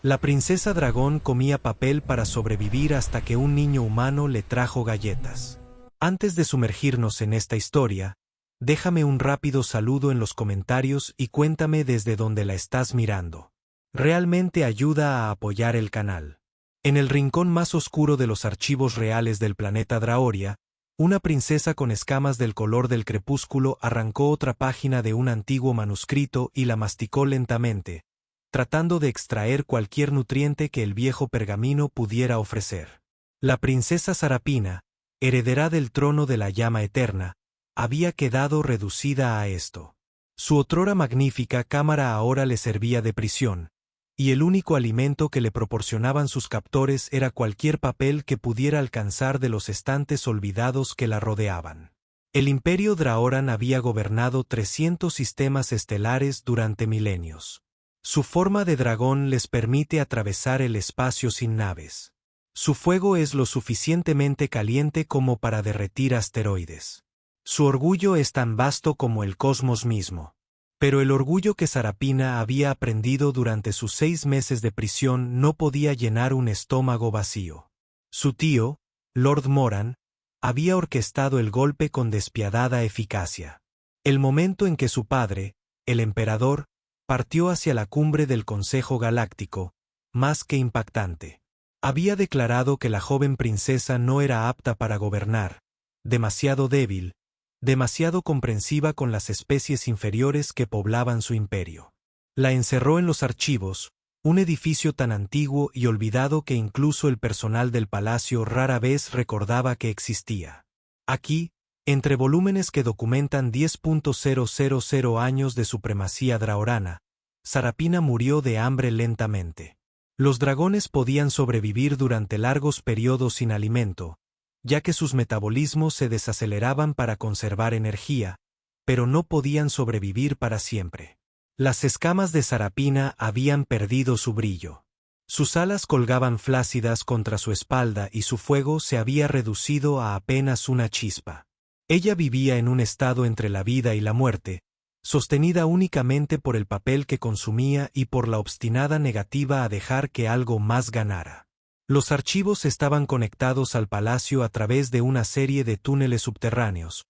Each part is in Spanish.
La princesa dragón comía papel para sobrevivir hasta que un niño humano le trajo galletas. Antes de sumergirnos en esta historia, déjame un rápido saludo en los comentarios y cuéntame desde dónde la estás mirando. Realmente ayuda a apoyar el canal. En el rincón más oscuro de los archivos reales del planeta Draoria, una princesa con escamas del color del crepúsculo arrancó otra página de un antiguo manuscrito y la masticó lentamente, tratando de extraer cualquier nutriente que el viejo pergamino pudiera ofrecer. La princesa Sarapina, heredera del trono de la llama eterna, había quedado reducida a esto. Su otrora magnífica cámara ahora le servía de prisión, y el único alimento que le proporcionaban sus captores era cualquier papel que pudiera alcanzar de los estantes olvidados que la rodeaban. El imperio Draoran había gobernado 300 sistemas estelares durante milenios. Su forma de dragón les permite atravesar el espacio sin naves. Su fuego es lo suficientemente caliente como para derretir asteroides. Su orgullo es tan vasto como el cosmos mismo. Pero el orgullo que Sarapina había aprendido durante sus 6 meses de prisión no podía llenar un estómago vacío. Su tío, Lord Moran, había orquestado el golpe con despiadada eficacia. El momento en que su padre, el emperador, partió hacia la cumbre del Consejo Galáctico, más que impactante. Había declarado que la joven princesa no era apta para gobernar, demasiado débil, demasiado comprensiva con las especies inferiores que poblaban su imperio. La encerró en los archivos, un edificio tan antiguo y olvidado que incluso el personal del palacio rara vez recordaba que existía. Aquí, entre volúmenes que documentan 10.000 años de supremacía draorana, Sarapina murió de hambre lentamente. Los dragones podían sobrevivir durante largos periodos sin alimento, ya que sus metabolismos se desaceleraban para conservar energía, pero no podían sobrevivir para siempre. Las escamas de Sarapina habían perdido su brillo. Sus alas colgaban flácidas contra su espalda y su fuego se había reducido a apenas una chispa. Ella vivía en un estado entre la vida y la muerte, sostenida únicamente por el papel que consumía y por la obstinada negativa a dejar que algo más ganara. Los archivos estaban conectados al palacio a través de una serie de túneles subterráneos,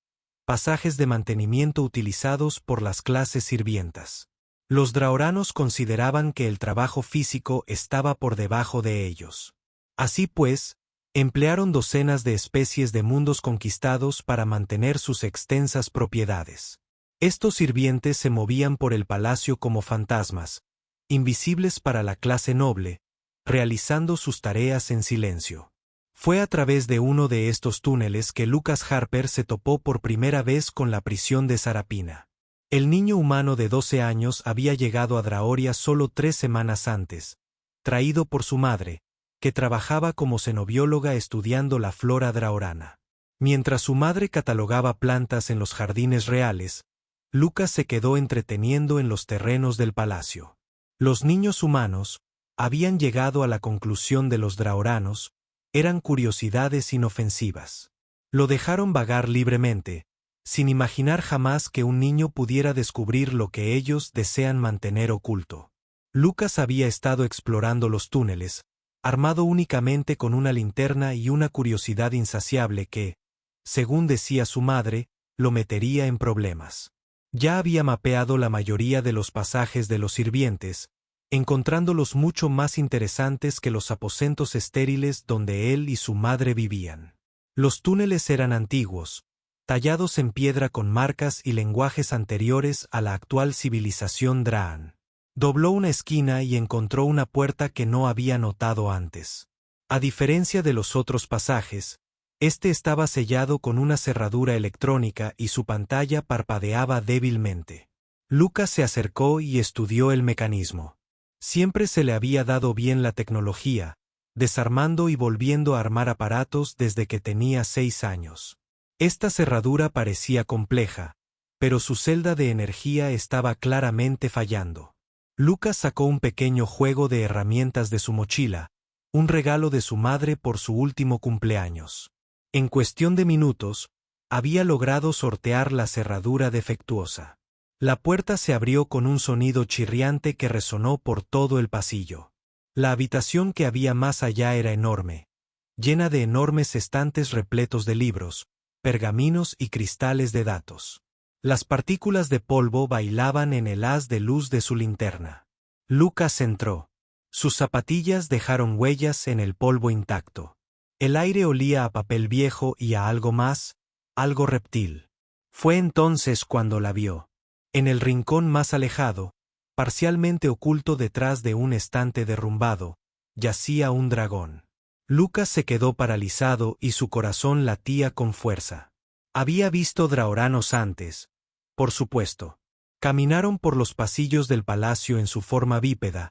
pasajes de mantenimiento utilizados por las clases sirvientas. Los draoranos consideraban que el trabajo físico estaba por debajo de ellos. Así pues, emplearon docenas de especies de mundos conquistados para mantener sus extensas propiedades. Estos sirvientes se movían por el palacio como fantasmas, invisibles para la clase noble, realizando sus tareas en silencio. Fue a través de uno de estos túneles que Lucas Harper se topó por primera vez con la prisión de Sarapina. El niño humano de 12 años había llegado a Draoria solo 3 semanas antes, traído por su madre, que trabajaba como cenobióloga estudiando la flora draorana. Mientras su madre catalogaba plantas en los jardines reales, Lucas se quedó entreteniendo en los terrenos del palacio. Los niños humanos habían llegado a la conclusión de los draoranos, eran curiosidades inofensivas. Lo dejaron vagar libremente, sin imaginar jamás que un niño pudiera descubrir lo que ellos desean mantener oculto. Lucas había estado explorando los túneles, armado únicamente con una linterna y una curiosidad insaciable que, según decía su madre, lo metería en problemas. Ya había mapeado la mayoría de los pasajes de los sirvientes, encontrándolos mucho más interesantes que los aposentos estériles donde él y su madre vivían. Los túneles eran antiguos, tallados en piedra con marcas y lenguajes anteriores a la actual civilización Draan. Dobló una esquina y encontró una puerta que no había notado antes. A diferencia de los otros pasajes, este estaba sellado con una cerradura electrónica y su pantalla parpadeaba débilmente. Lucas se acercó y estudió el mecanismo. Siempre se le había dado bien la tecnología, desarmando y volviendo a armar aparatos desde que tenía 6 años. Esta cerradura parecía compleja, pero su celda de energía estaba claramente fallando. Lucas sacó un pequeño juego de herramientas de su mochila, un regalo de su madre por su último cumpleaños. En cuestión de minutos, había logrado sortear la cerradura defectuosa. La puerta se abrió con un sonido chirriante que resonó por todo el pasillo. La habitación que había más allá era enorme, llena de enormes estantes repletos de libros, pergaminos y cristales de datos. Las partículas de polvo bailaban en el haz de luz de su linterna. Lucas entró. Sus zapatillas dejaron huellas en el polvo intacto. El aire olía a papel viejo y a algo más, algo reptil. Fue entonces cuando la vio. En el rincón más alejado, parcialmente oculto detrás de un estante derrumbado, yacía un dragón. Lucas se quedó paralizado y su corazón latía con fuerza. Había visto draoranos antes, por supuesto. Caminaron por los pasillos del palacio en su forma bípeda,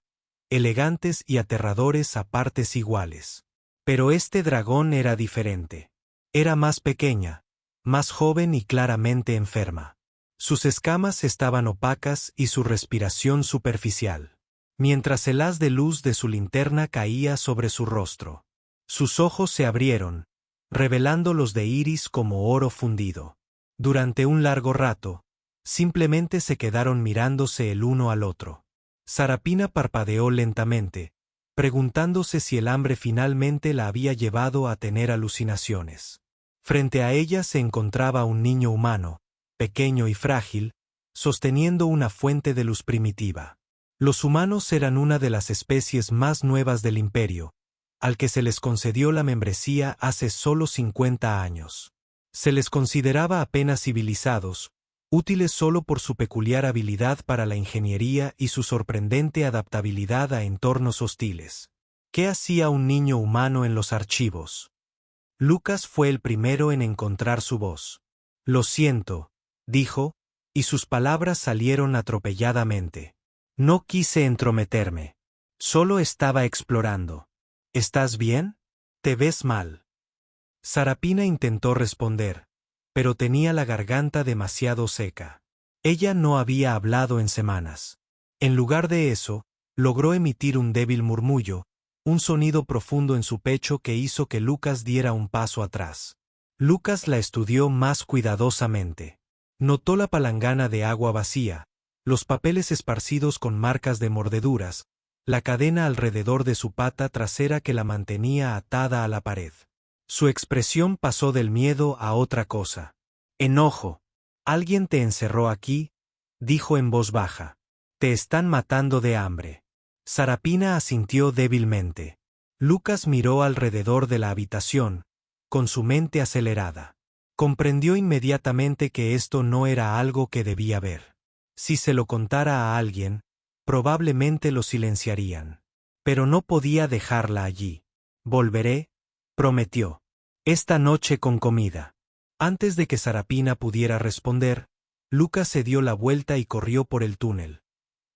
elegantes y aterradores a partes iguales. Pero este dragón era diferente. Era más pequeña, más joven y claramente enferma. Sus escamas estaban opacas y su respiración superficial, mientras el haz de luz de su linterna caía sobre su rostro. Sus ojos se abrieron, revelando los de iris como oro fundido. Durante un largo rato, simplemente se quedaron mirándose el uno al otro. Sarapina parpadeó lentamente, preguntándose si el hambre finalmente la había llevado a tener alucinaciones. Frente a ella se encontraba un niño humano, pequeño y frágil, sosteniendo una fuente de luz primitiva. Los humanos eran una de las especies más nuevas del imperio, al que se les concedió la membresía hace solo 50 años. Se les consideraba apenas civilizados, útiles solo por su peculiar habilidad para la ingeniería y su sorprendente adaptabilidad a entornos hostiles. ¿Qué hacía un niño humano en los archivos? Lucas fue el primero en encontrar su voz. «Lo siento», dijo, y sus palabras salieron atropelladamente. «No quise entrometerme. Solo estaba explorando». «¿Estás bien? Te ves mal». Sarapina intentó responder, pero tenía la garganta demasiado seca. Ella no había hablado en semanas. En lugar de eso, logró emitir un débil murmullo, un sonido profundo en su pecho que hizo que Lucas diera un paso atrás. Lucas la estudió más cuidadosamente. Notó la palangana de agua vacía, los papeles esparcidos con marcas de mordeduras, la cadena alrededor de su pata trasera que la mantenía atada a la pared. Su expresión pasó del miedo a otra cosa. Enojo. «Alguien te encerró aquí», dijo en voz baja. «Te están matando de hambre». Sarapina asintió débilmente. Lucas miró alrededor de la habitación, con su mente acelerada. Comprendió inmediatamente que esto no era algo que debía ver. Si se lo contara a alguien, probablemente lo silenciarían. Pero no podía dejarla allí. «Volveré», prometió. «Esta noche con comida». Antes de que Sarapina pudiera responder, Lucas se dio la vuelta y corrió por el túnel.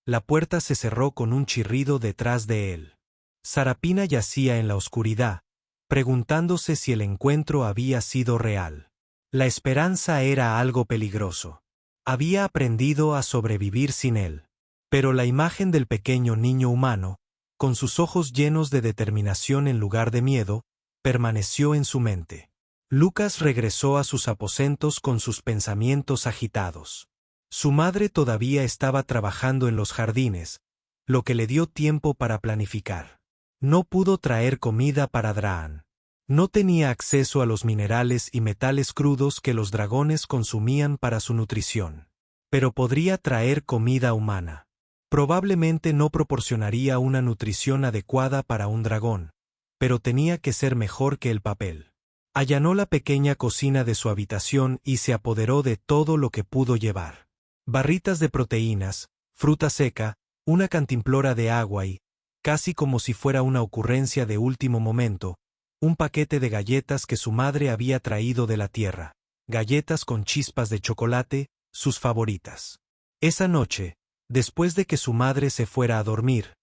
La puerta se cerró con un chirrido detrás de él. Sarapina yacía en la oscuridad, preguntándose si el encuentro había sido real. La esperanza era algo peligroso. Había aprendido a sobrevivir sin él. Pero la imagen del pequeño niño humano, con sus ojos llenos de determinación en lugar de miedo, permaneció en su mente. Lucas regresó a sus aposentos con sus pensamientos agitados. Su madre todavía estaba trabajando en los jardines, lo que le dio tiempo para planificar. No pudo traer comida para Draan. No tenía acceso a los minerales y metales crudos que los dragones consumían para su nutrición. Pero podría traer comida humana. Probablemente no proporcionaría una nutrición adecuada para un dragón, pero tenía que ser mejor que el papel. Allanó la pequeña cocina de su habitación y se apoderó de todo lo que pudo llevar. Barritas de proteínas, fruta seca, una cantimplora de agua y, casi como si fuera una ocurrencia de último momento, un paquete de galletas que su madre había traído de la tierra, galletas con chispas de chocolate, sus favoritas. Esa noche, después de que su madre se fuera a dormir,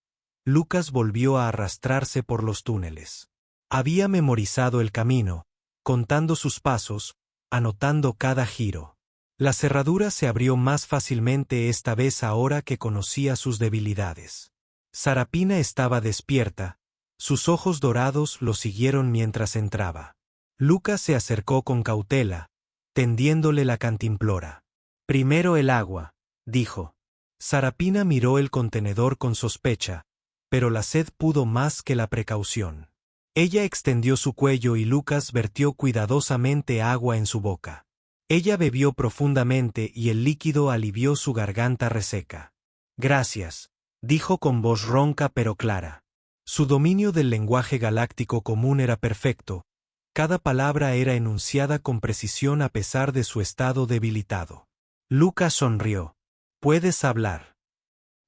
Lucas volvió a arrastrarse por los túneles. Había memorizado el camino, contando sus pasos, anotando cada giro. La cerradura se abrió más fácilmente esta vez ahora que conocía sus debilidades. Sarapina estaba despierta, sus ojos dorados lo siguieron mientras entraba. Lucas se acercó con cautela, tendiéndole la cantimplora. «Primero el agua», dijo. Sarapina miró el contenedor con sospecha, pero la sed pudo más que la precaución. Ella extendió su cuello y Lucas vertió cuidadosamente agua en su boca. Ella bebió profundamente y el líquido alivió su garganta reseca. Gracias, dijo con voz ronca pero clara. Su dominio del lenguaje galáctico común era perfecto. Cada palabra era enunciada con precisión a pesar de su estado debilitado. Lucas sonrió. ¿Puedes hablar?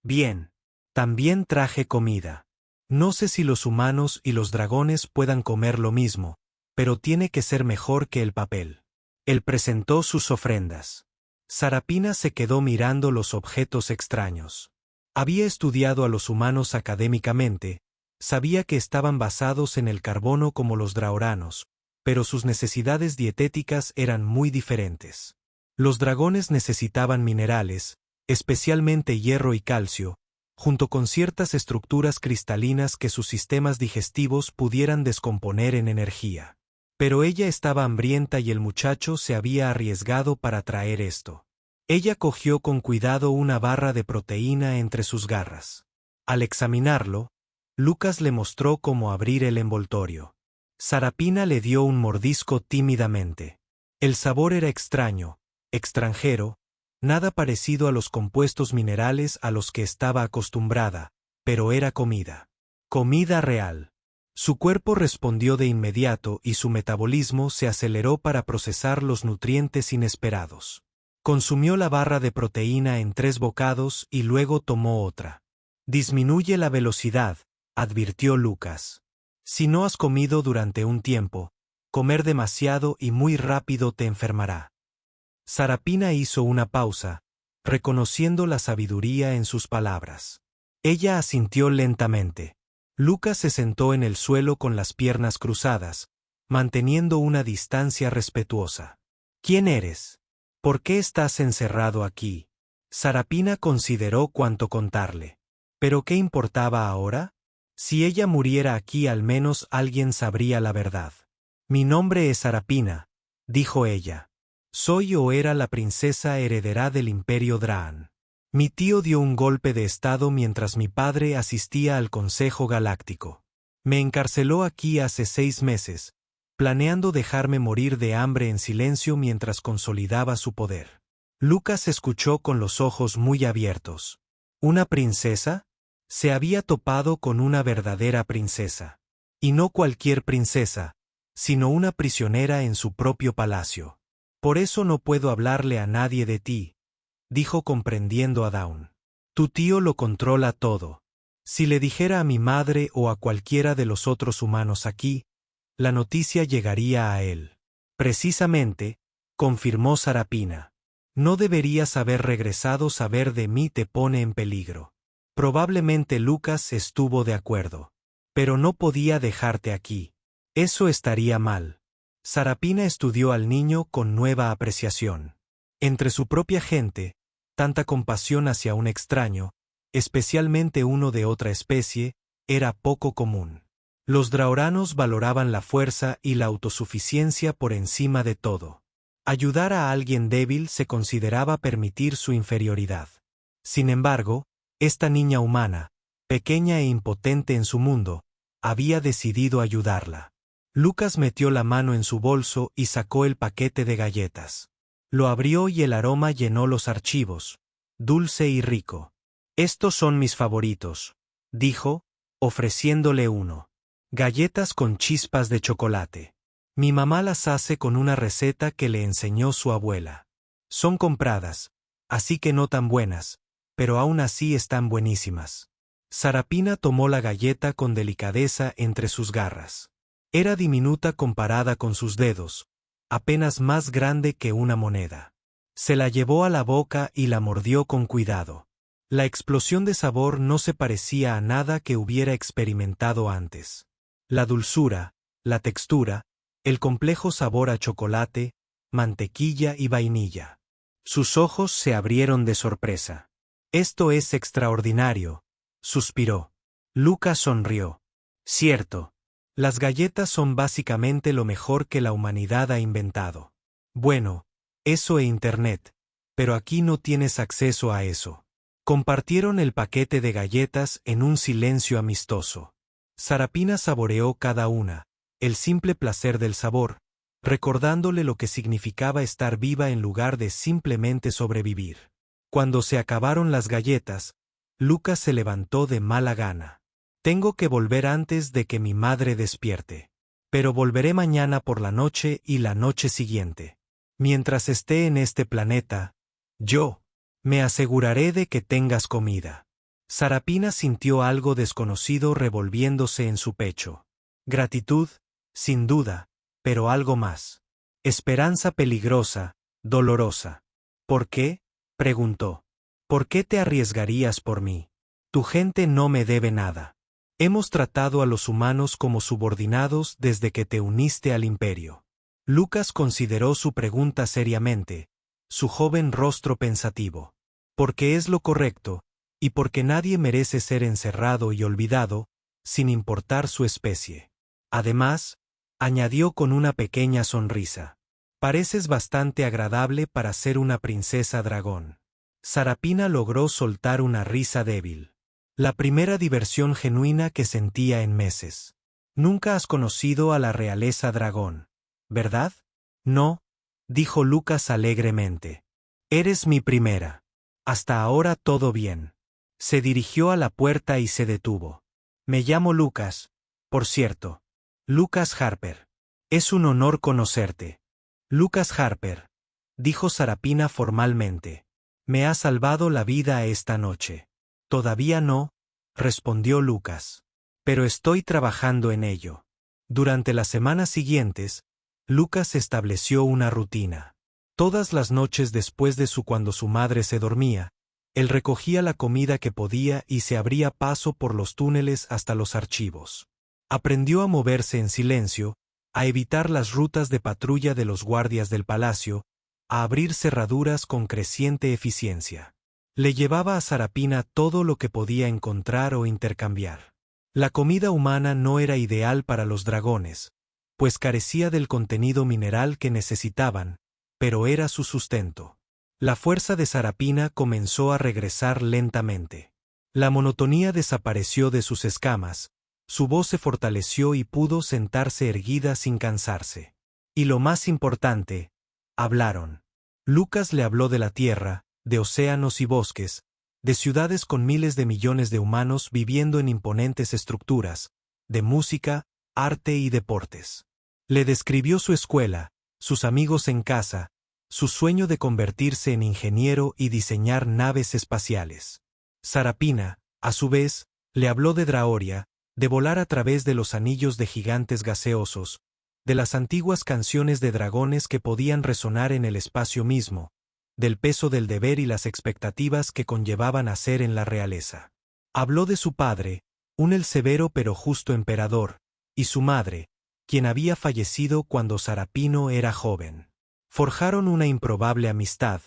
Bien. También traje comida. No sé si los humanos y los dragones puedan comer lo mismo, pero tiene que ser mejor que el papel. Él presentó sus ofrendas. Sarapina se quedó mirando los objetos extraños. Había estudiado a los humanos académicamente, sabía que estaban basados en el carbono como los draoranos, pero sus necesidades dietéticas eran muy diferentes. Los dragones necesitaban minerales, especialmente hierro y calcio, junto con ciertas estructuras cristalinas que sus sistemas digestivos pudieran descomponer en energía. Pero ella estaba hambrienta y el muchacho se había arriesgado para traer esto. Ella cogió con cuidado una barra de proteína entre sus garras. Al examinarlo, Lucas le mostró cómo abrir el envoltorio. Sarapina le dio un mordisco tímidamente. El sabor era extraño, extranjero, nada parecido a los compuestos minerales a los que estaba acostumbrada, pero era comida. Comida real. Su cuerpo respondió de inmediato y su metabolismo se aceleró para procesar los nutrientes inesperados. Consumió la barra de proteína en 3 bocados y luego tomó otra. Disminuye la velocidad, advirtió Lucas. Si no has comido durante un tiempo, comer demasiado y muy rápido te enfermará. Sarapina hizo una pausa, reconociendo la sabiduría en sus palabras. Ella asintió lentamente. Lucas se sentó en el suelo con las piernas cruzadas, manteniendo una distancia respetuosa. ¿Quién eres? ¿Por qué estás encerrado aquí? Sarapina consideró cuánto contarle. ¿Pero qué importaba ahora? Si ella muriera aquí al menos alguien sabría la verdad. Mi nombre es Sarapina, dijo ella. Soy o era la princesa heredera del Imperio Draan. Mi tío dio un golpe de estado mientras mi padre asistía al Consejo Galáctico. Me encarceló aquí hace 6 meses, planeando dejarme morir de hambre en silencio mientras consolidaba su poder. Lucas escuchó con los ojos muy abiertos. ¿Una princesa? Se había topado con una verdadera princesa. Y no cualquier princesa, sino una prisionera en su propio palacio. Por eso no puedo hablarle a nadie de ti, dijo comprendiendo a Dawn. Tu tío lo controla todo. Si le dijera a mi madre o a cualquiera de los otros humanos aquí, la noticia llegaría a él. Precisamente, confirmó Sarapina. No deberías haber regresado. Saber de mí te pone en peligro. Probablemente Lucas estuvo de acuerdo. Pero no podía dejarte aquí. Eso estaría mal. Sarapina estudió al niño con nueva apreciación. Entre su propia gente, tanta compasión hacia un extraño, especialmente uno de otra especie, era poco común. Los draoranos valoraban la fuerza y la autosuficiencia por encima de todo. Ayudar a alguien débil se consideraba permitir su inferioridad. Sin embargo, esta niña humana, pequeña e impotente en su mundo, había decidido ayudarla. Lucas metió la mano en su bolso y sacó el paquete de galletas. Lo abrió y el aroma llenó los archivos, dulce y rico. Estos son mis favoritos, dijo, ofreciéndole uno. Galletas con chispas de chocolate. Mi mamá las hace con una receta que le enseñó su abuela. Son compradas, así que no tan buenas, pero aún así están buenísimas. Sarapina tomó la galleta con delicadeza entre sus garras. Era diminuta comparada con sus dedos, apenas más grande que una moneda. Se la llevó a la boca y la mordió con cuidado. La explosión de sabor no se parecía a nada que hubiera experimentado antes. La dulzura, la textura, el complejo sabor a chocolate, mantequilla y vainilla. Sus ojos se abrieron de sorpresa. Esto es extraordinario, suspiró. Lucas sonrió. Cierto. Las galletas son básicamente lo mejor que la humanidad ha inventado. Bueno, eso e Internet, pero aquí no tienes acceso a eso. Compartieron el paquete de galletas en un silencio amistoso. Sarapina saboreó cada una, el simple placer del sabor, recordándole lo que significaba estar viva en lugar de simplemente sobrevivir. Cuando se acabaron las galletas, Lucas se levantó de mala gana. Tengo que volver antes de que mi madre despierte. Pero volveré mañana por la noche y la noche siguiente. Mientras esté en este planeta, yo me aseguraré de que tengas comida. Sarapina sintió algo desconocido revolviéndose en su pecho. Gratitud, sin duda, pero algo más. Esperanza peligrosa, dolorosa. ¿Por qué?, preguntó. ¿Por qué te arriesgarías por mí? Tu gente no me debe nada. Hemos tratado a los humanos como subordinados desde que te uniste al imperio. Lucas consideró su pregunta seriamente, su joven rostro pensativo. Porque es lo correcto, y porque nadie merece ser encerrado y olvidado, sin importar su especie. Además, añadió con una pequeña sonrisa, pareces bastante agradable para ser una princesa dragón. Sarapina logró soltar una risa débil. La primera diversión genuina que sentía en meses. Nunca has conocido a la realeza dragón, ¿verdad? No, dijo Lucas alegremente. Eres mi primera. Hasta ahora todo bien. Se dirigió a la puerta y se detuvo. Me llamo Lucas, por cierto. Lucas Harper. Es un honor conocerte. Lucas Harper, dijo Sarapina formalmente. Me has salvado la vida esta noche. Todavía no, respondió Lucas. Pero estoy trabajando en ello. Durante las semanas siguientes, Lucas estableció una rutina. Todas las noches después de cuando su madre se dormía, él recogía la comida que podía y se abría paso por los túneles hasta los archivos. Aprendió a moverse en silencio, a evitar las rutas de patrulla de los guardias del palacio, a abrir cerraduras con creciente eficiencia. Le llevaba a Sarapina todo lo que podía encontrar o intercambiar. La comida humana no era ideal para los dragones, pues carecía del contenido mineral que necesitaban, pero era su sustento. La fuerza de Sarapina comenzó a regresar lentamente. La monotonía desapareció de sus escamas, su voz se fortaleció y pudo sentarse erguida sin cansarse. Y lo más importante, hablaron. Lucas le habló de la tierra, de océanos y bosques, de ciudades con miles de millones de humanos viviendo en imponentes estructuras, de música, arte y deportes. Le describió su escuela, sus amigos en casa, su sueño de convertirse en ingeniero y diseñar naves espaciales. Sarapina, a su vez, le habló de Draoria, de volar a través de los anillos de gigantes gaseosos, de las antiguas canciones de dragones que podían resonar en el espacio mismo, del peso del deber y las expectativas que conllevaban a ser en la realeza. Habló de su padre, el severo pero justo emperador, y su madre, quien había fallecido cuando Sarapino era joven. Forjaron una improbable amistad,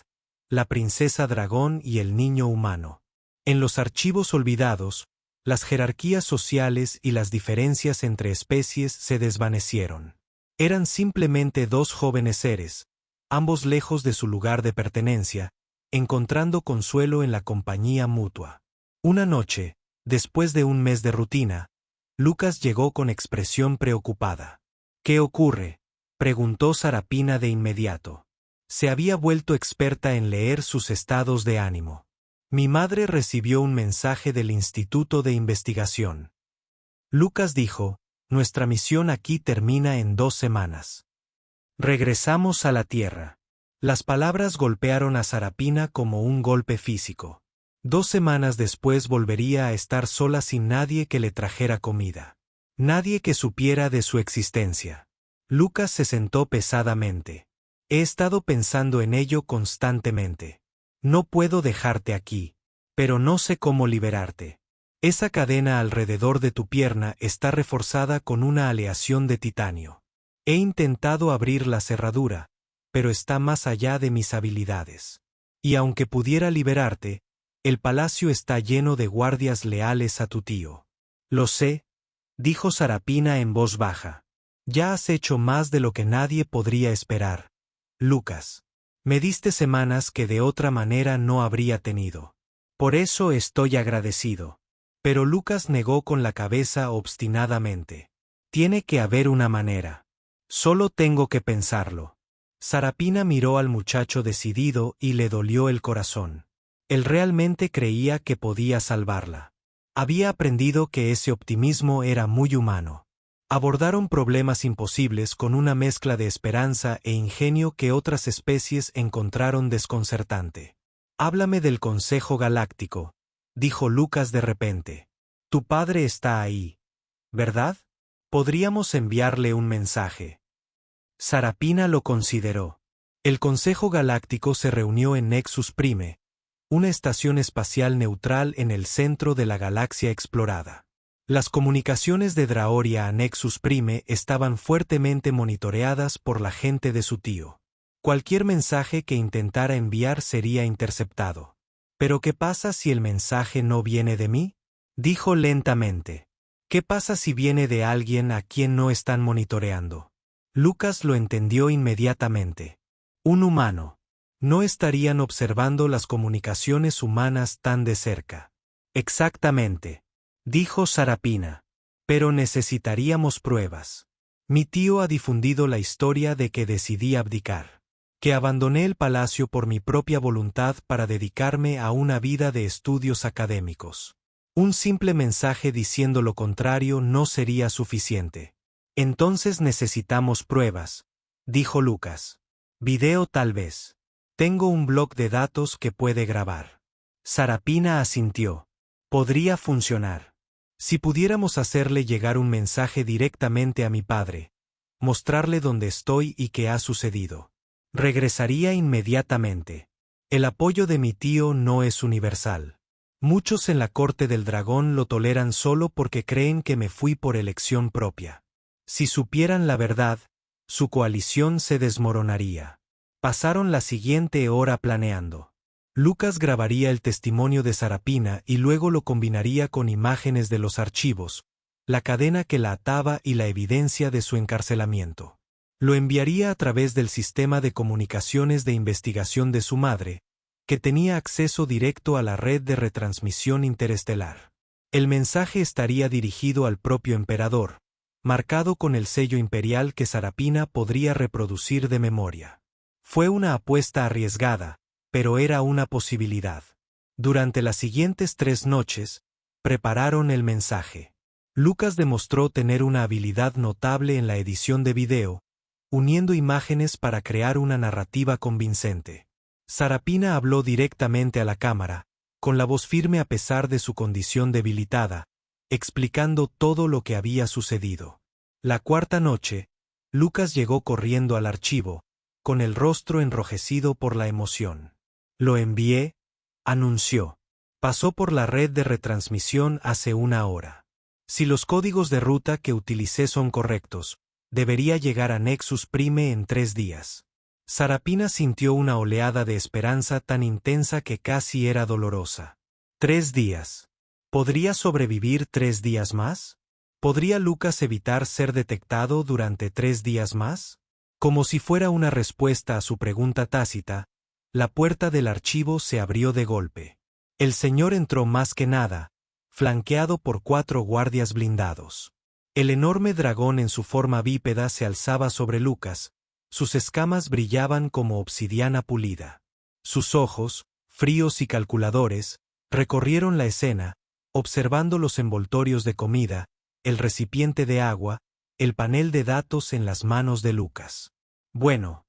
la princesa dragón y el niño humano. En los archivos olvidados, las jerarquías sociales y las diferencias entre especies se desvanecieron. Eran simplemente dos jóvenes seres, ambos lejos de su lugar de pertenencia, encontrando consuelo en la compañía mutua. Una noche, después de un mes de rutina, Lucas llegó con expresión preocupada. ¿Qué ocurre?, preguntó Sarapina de inmediato. Se había vuelto experta en leer sus estados de ánimo. Mi madre recibió un mensaje del Instituto de Investigación. Lucas dijo, nuestra misión aquí termina en 2 semanas. Regresamos a la Tierra. Las palabras golpearon a Sarapina como un golpe físico. 2 semanas después volvería a estar sola sin nadie que le trajera comida. Nadie que supiera de su existencia. Lucas se sentó pesadamente. He estado pensando en ello constantemente. No puedo dejarte aquí, pero no sé cómo liberarte. Esa cadena alrededor de tu pierna está reforzada con una aleación de titanio. He intentado abrir la cerradura, pero está más allá de mis habilidades. Y aunque pudiera liberarte, el palacio está lleno de guardias leales a tu tío. Lo sé, dijo Sarapina en voz baja. Ya has hecho más de lo que nadie podría esperar, Lucas. Me diste semanas que de otra manera no habría tenido. Por eso estoy agradecido. Pero Lucas negó con la cabeza obstinadamente. Tiene que haber una manera. Solo tengo que pensarlo. Sarapina miró al muchacho decidido y le dolió el corazón. Él realmente creía que podía salvarla. Había aprendido que ese optimismo era muy humano. Abordaron problemas imposibles con una mezcla de esperanza e ingenio que otras especies encontraron desconcertante. Háblame del Consejo Galáctico, dijo Lucas de repente. Tu padre está ahí, ¿verdad? Podríamos enviarle un mensaje. Sarapina lo consideró. El Consejo Galáctico se reunió en Nexus Prime, una estación espacial neutral en el centro de la galaxia explorada. Las comunicaciones de Draoria a Nexus Prime estaban fuertemente monitoreadas por la gente de su tío. Cualquier mensaje que intentara enviar sería interceptado. ¿Pero qué pasa si el mensaje no viene de mí? Dijo lentamente. ¿Qué pasa si viene de alguien a quien no están monitoreando? Lucas lo entendió inmediatamente. Un humano. No estarían observando las comunicaciones humanas tan de cerca. Exactamente, dijo Sarapina. Pero necesitaríamos pruebas. Mi tío ha difundido la historia de que decidí abdicar. Que abandoné el palacio por mi propia voluntad para dedicarme a una vida de estudios académicos. Un simple mensaje diciendo lo contrario no sería suficiente. Entonces necesitamos pruebas, dijo Lucas. Video tal vez. Tengo un bloc de datos que puede grabar. Sarapina asintió. Podría funcionar. Si pudiéramos hacerle llegar un mensaje directamente a mi padre, mostrarle dónde estoy y qué ha sucedido. Regresaría inmediatamente. El apoyo de mi tío no es universal. Muchos en la corte del dragón lo toleran solo porque creen que me fui por elección propia. Si supieran la verdad, su coalición se desmoronaría. Pasaron la siguiente hora planeando. Lucas grabaría el testimonio de Sarapina y luego lo combinaría con imágenes de los archivos, la cadena que la ataba y la evidencia de su encarcelamiento. Lo enviaría a través del sistema de comunicaciones de investigación de su madre, que tenía acceso directo a la red de retransmisión interestelar. El mensaje estaría dirigido al propio emperador, marcado con el sello imperial que Sarapina podría reproducir de memoria. Fue una apuesta arriesgada, pero era una posibilidad. Durante las siguientes 3 noches, prepararon el mensaje. Lucas demostró tener una habilidad notable en la edición de video, uniendo imágenes para crear una narrativa convincente. Sarapina habló directamente a la cámara, con la voz firme a pesar de su condición debilitada, explicando todo lo que había sucedido. La 4ª noche, Lucas llegó corriendo al archivo, con el rostro enrojecido por la emoción. Lo envié, anunció. Pasó por la red de retransmisión hace 1 hora. Si los códigos de ruta que utilicé son correctos, debería llegar a Nexus Prime en 3 días. Sarapina sintió una oleada de esperanza tan intensa que casi era dolorosa. 3 días. ¿Podría sobrevivir 3 días más? ¿Podría Lucas evitar ser detectado durante 3 días más? Como si fuera una respuesta a su pregunta tácita, la puerta del archivo se abrió de golpe. El señor entró más que nada, flanqueado por 4 guardias blindados. El enorme dragón en su forma bípeda se alzaba sobre Lucas, sus escamas brillaban como obsidiana pulida. Sus ojos, fríos y calculadores, recorrieron la escena, observando los envoltorios de comida, el recipiente de agua, el panel de datos en las manos de Lucas. Bueno,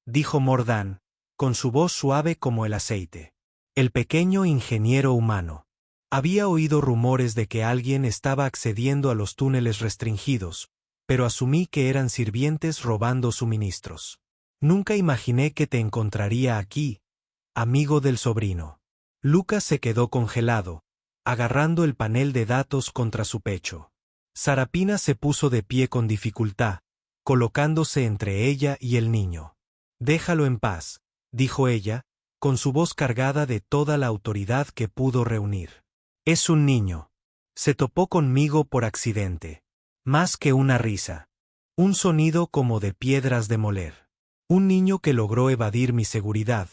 dijo Mordan, con su voz suave como el aceite. El pequeño ingeniero humano. Había oído rumores de que alguien estaba accediendo a los túneles restringidos, pero asumí que eran sirvientes robando suministros. Nunca imaginé que te encontraría aquí, amigo del sobrino. Lucas se quedó congelado, agarrando el panel de datos contra su pecho. Sarapina se puso de pie con dificultad, colocándose entre ella y el niño. Déjalo en paz, dijo ella, con su voz cargada de toda la autoridad que pudo reunir. Es un niño. Se topó conmigo por accidente. Más que una risa. Un sonido como de piedras de moler. Un niño que logró evadir mi seguridad.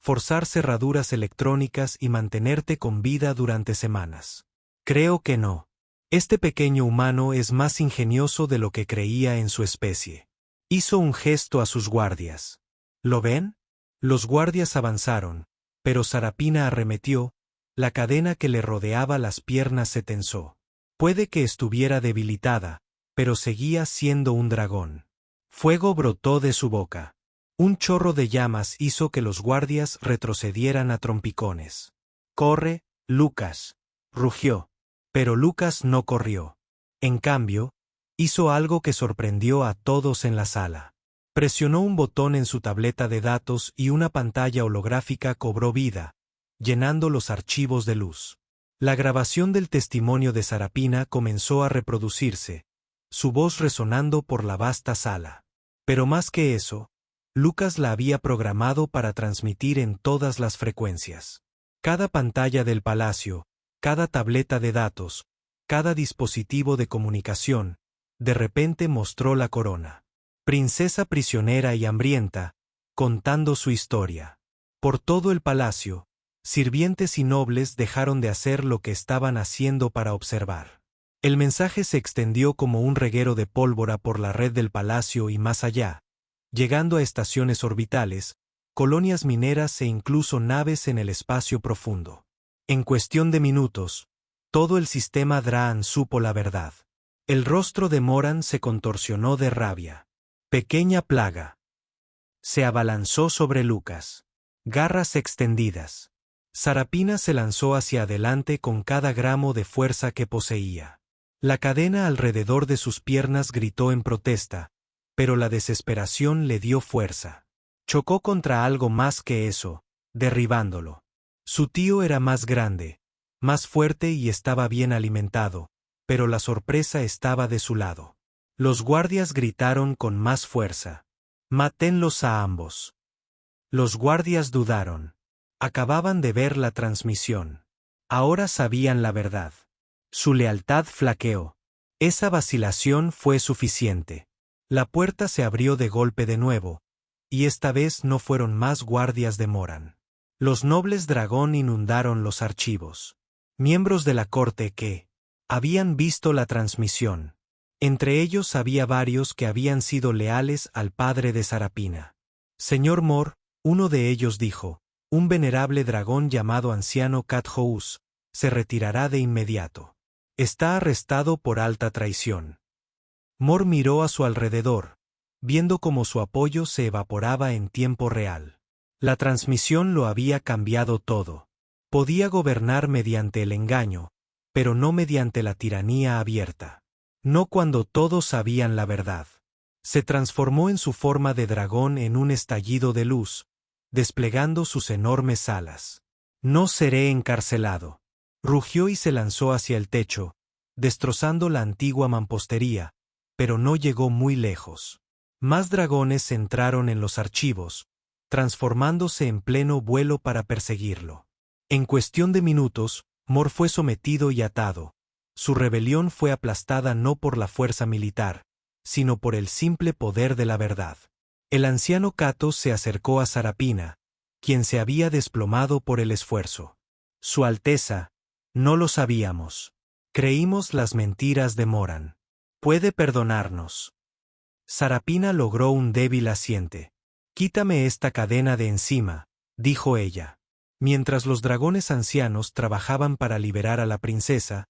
forzar cerraduras electrónicas y mantenerte con vida durante semanas. Creo que no. Este pequeño humano es más ingenioso de lo que creía en su especie. Hizo un gesto a sus guardias. ¿Lo ven? Los guardias avanzaron, pero Sarapina arremetió, la cadena que le rodeaba las piernas se tensó. Puede que estuviera debilitada, pero seguía siendo un dragón. Fuego brotó de su boca. Un chorro de llamas hizo que los guardias retrocedieran a trompicones. «¡Corre, Lucas!», rugió. Pero Lucas no corrió. En cambio, hizo algo que sorprendió a todos en la sala. Presionó un botón en su tableta de datos y una pantalla holográfica cobró vida, llenando los archivos de luz. La grabación del testimonio de Sarapina comenzó a reproducirse, su voz resonando por la vasta sala. Pero más que eso, Lucas la había programado para transmitir en todas las frecuencias. Cada pantalla del palacio, cada tableta de datos, cada dispositivo de comunicación, de repente mostró la corona. Princesa prisionera y hambrienta, contando su historia. Por todo el palacio, sirvientes y nobles dejaron de hacer lo que estaban haciendo para observar. El mensaje se extendió como un reguero de pólvora por la red del palacio y más allá, llegando a estaciones orbitales, colonias mineras e incluso naves en el espacio profundo. En cuestión de minutos, todo el sistema Draan supo la verdad. El rostro de Moran se contorsionó de rabia. Pequeña plaga. Se abalanzó sobre Lucas. Garras extendidas. Sarapina se lanzó hacia adelante con cada gramo de fuerza que poseía. La cadena alrededor de sus piernas gritó en protesta, pero la desesperación le dio fuerza. Chocó contra algo más que eso, derribándolo. Su tío era más grande, más fuerte y estaba bien alimentado, pero la sorpresa estaba de su lado. Los guardias gritaron con más fuerza. «Mátenlos a ambos». Los guardias dudaron. Acababan de ver la transmisión. Ahora sabían la verdad. Su lealtad flaqueó. Esa vacilación fue suficiente. La puerta se abrió de golpe de nuevo, y esta vez no fueron más guardias de Moran. Los nobles dragón inundaron los archivos. Miembros de la corte que habían visto la transmisión. Entre ellos había varios que habían sido leales al padre de Sarapina. «Señor Mor», uno de ellos dijo, «un venerable dragón llamado anciano Kathous se retirará de inmediato. Está arrestado por alta traición». Mor miró a su alrededor, viendo cómo su apoyo se evaporaba en tiempo real. La transmisión lo había cambiado todo. Podía gobernar mediante el engaño, pero no mediante la tiranía abierta. No cuando todos sabían la verdad. Se transformó en su forma de dragón en un estallido de luz, desplegando sus enormes alas. «No seré encarcelado». Rugió y se lanzó hacia el techo, destrozando la antigua mampostería, pero no llegó muy lejos. Más dragones entraron en los archivos, transformándose en pleno vuelo para perseguirlo. En cuestión de minutos, Mor fue sometido y atado. Su rebelión fue aplastada no por la fuerza militar, sino por el simple poder de la verdad. El anciano Cato se acercó a Sarapina, quien se había desplomado por el esfuerzo. «Su Alteza, no lo sabíamos. Creímos las mentiras de Moran. Puede perdonarnos». Sarapina logró un débil asiente. «Quítame esta cadena de encima», dijo ella. Mientras los dragones ancianos trabajaban para liberar a la princesa,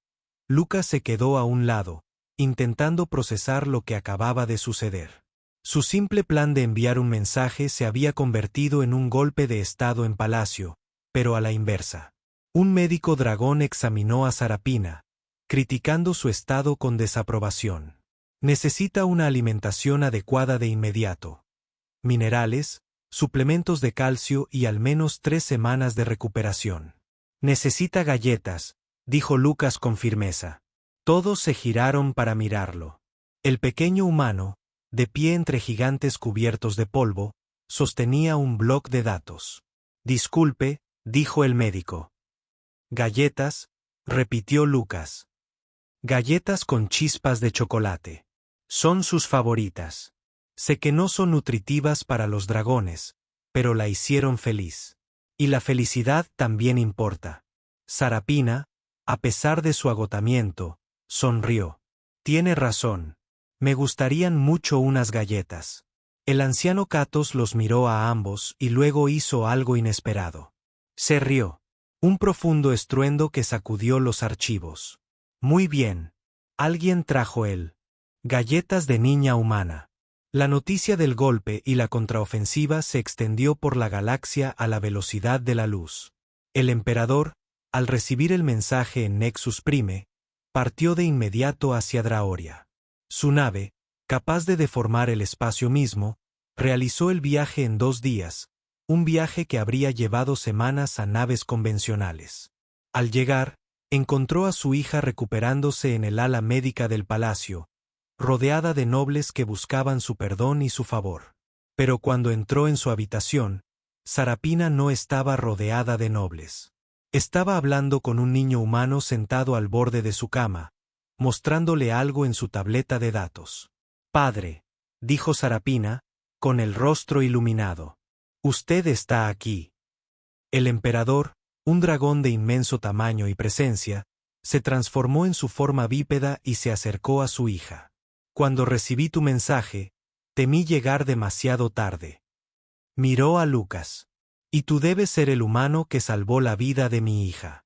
Lucas se quedó a un lado, intentando procesar lo que acababa de suceder. Su simple plan de enviar un mensaje se había convertido en un golpe de estado en palacio, pero a la inversa. Un médico dragón examinó a Sarapina, criticando su estado con desaprobación. «Necesita una alimentación adecuada de inmediato. Minerales, suplementos de calcio y al menos 3 semanas de recuperación. Necesita galletas», dijo Lucas con firmeza. Todos se giraron para mirarlo. El pequeño humano, de pie entre gigantes cubiertos de polvo, sostenía un bloc de datos. «Disculpe», dijo el médico. «Galletas», repitió Lucas. «Galletas con chispas de chocolate. Son sus favoritas. Sé que no son nutritivas para los dragones, pero la hicieron feliz». Y la felicidad también importa. Sarapina, a pesar de su agotamiento, sonrió. Tiene razón. Me gustarían mucho unas galletas. El anciano Catos los miró a ambos y luego hizo algo inesperado. Se rió. Un profundo estruendo que sacudió los archivos. Muy bien. Alguien trajo él. Galletas de niña humana. La noticia del golpe y la contraofensiva se extendió por la galaxia a la velocidad de la luz. El emperador, al recibir el mensaje en Nexus Prime, partió de inmediato hacia Draoria. Su nave, capaz de deformar el espacio mismo, realizó el viaje en 2 días, un viaje que habría llevado semanas a naves convencionales. Al llegar, encontró a su hija recuperándose en el ala médica del palacio, rodeada de nobles que buscaban su perdón y su favor. Pero cuando entró en su habitación, Sarapina no estaba rodeada de nobles. Estaba hablando con un niño humano sentado al borde de su cama, mostrándole algo en su tableta de datos. «Padre», dijo Sarapina, con el rostro iluminado. «Usted está aquí». El emperador, un dragón de inmenso tamaño y presencia, se transformó en su forma bípeda y se acercó a su hija. «Cuando recibí tu mensaje, temí llegar demasiado tarde». Miró a Lucas. «Y tú debes ser el humano que salvó la vida de mi hija».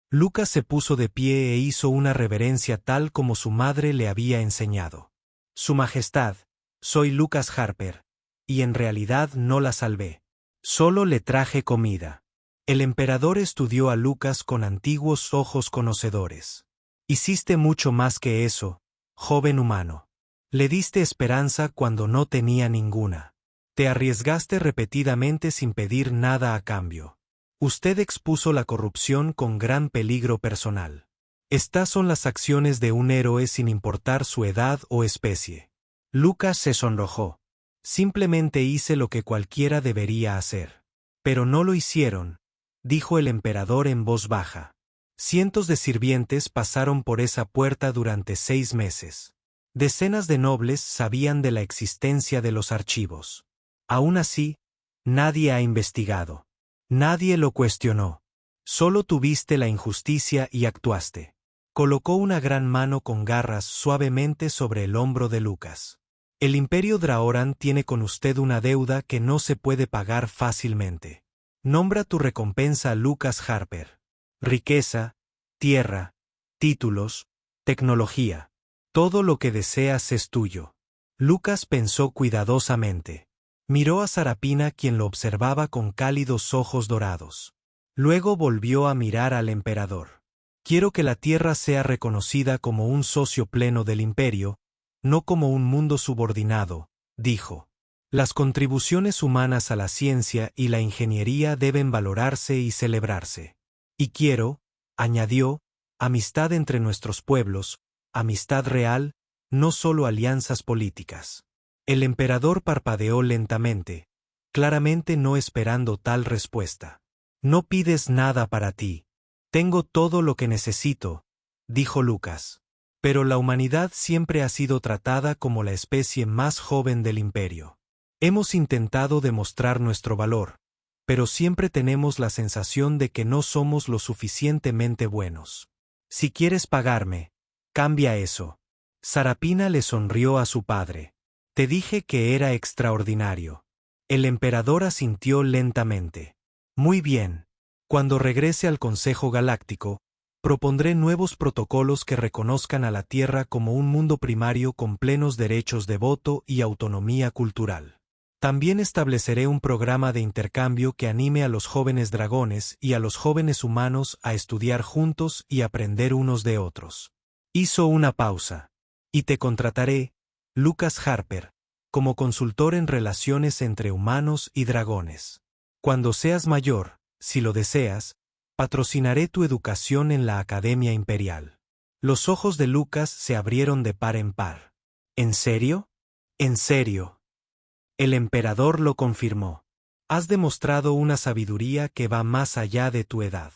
Lucas se puso de pie e hizo una reverencia tal como su madre le había enseñado. «Su Majestad, soy Lucas Harper, y en realidad no la salvé. Solo le traje comida». El emperador estudió a Lucas con antiguos ojos conocedores. «Hiciste mucho más que eso, joven humano. Le diste esperanza cuando no tenía ninguna. Te arriesgaste repetidamente sin pedir nada a cambio. Usted expuso la corrupción con gran peligro personal. Estas son las acciones de un héroe sin importar su edad o especie». Lucas se sonrojó. «Simplemente hice lo que cualquiera debería hacer». «Pero no lo hicieron», dijo el emperador en voz baja. «Cientos de sirvientes pasaron por esa puerta durante 6 meses. Decenas de nobles sabían de la existencia de los archivos. Aún así, nadie ha investigado. Nadie lo cuestionó. Solo tuviste la injusticia y actuaste». Colocó una gran mano con garras suavemente sobre el hombro de Lucas. «El Imperio Draoran tiene con usted una deuda que no se puede pagar fácilmente. Nombra tu recompensa, Lucas Harper. Riqueza, tierra, títulos, tecnología. Todo lo que deseas es tuyo». Lucas pensó cuidadosamente. Miró a Sarapina, quien lo observaba con cálidos ojos dorados. Luego volvió a mirar al emperador. «Quiero que la tierra sea reconocida como un socio pleno del imperio, no como un mundo subordinado», dijo. «Las contribuciones humanas a la ciencia y la ingeniería deben valorarse y celebrarse. Y quiero», añadió, «amistad entre nuestros pueblos, amistad real, no solo alianzas políticas». El emperador parpadeó lentamente, claramente no esperando tal respuesta. «No pides nada para ti. Tengo todo lo que necesito», dijo Lucas. «Pero la humanidad siempre ha sido tratada como la especie más joven del imperio. Hemos intentado demostrar nuestro valor, pero siempre tenemos la sensación de que no somos lo suficientemente buenos. Si quieres pagarme, cambia eso». Sarapina le sonrió a su padre. «Te dije que era extraordinario». El emperador asintió lentamente. «Muy bien. Cuando regrese al Consejo Galáctico, propondré nuevos protocolos que reconozcan a la Tierra como un mundo primario con plenos derechos de voto y autonomía cultural. También estableceré un programa de intercambio que anime a los jóvenes dragones y a los jóvenes humanos a estudiar juntos y aprender unos de otros». Hizo una pausa. «Y te contrataré, Lucas Harper, como consultor en relaciones entre humanos y dragones. Cuando seas mayor, si lo deseas, patrocinaré tu educación en la Academia Imperial». Los ojos de Lucas se abrieron de par en par. «¿En serio?». «En serio». El emperador lo confirmó. «Has demostrado una sabiduría que va más allá de tu edad.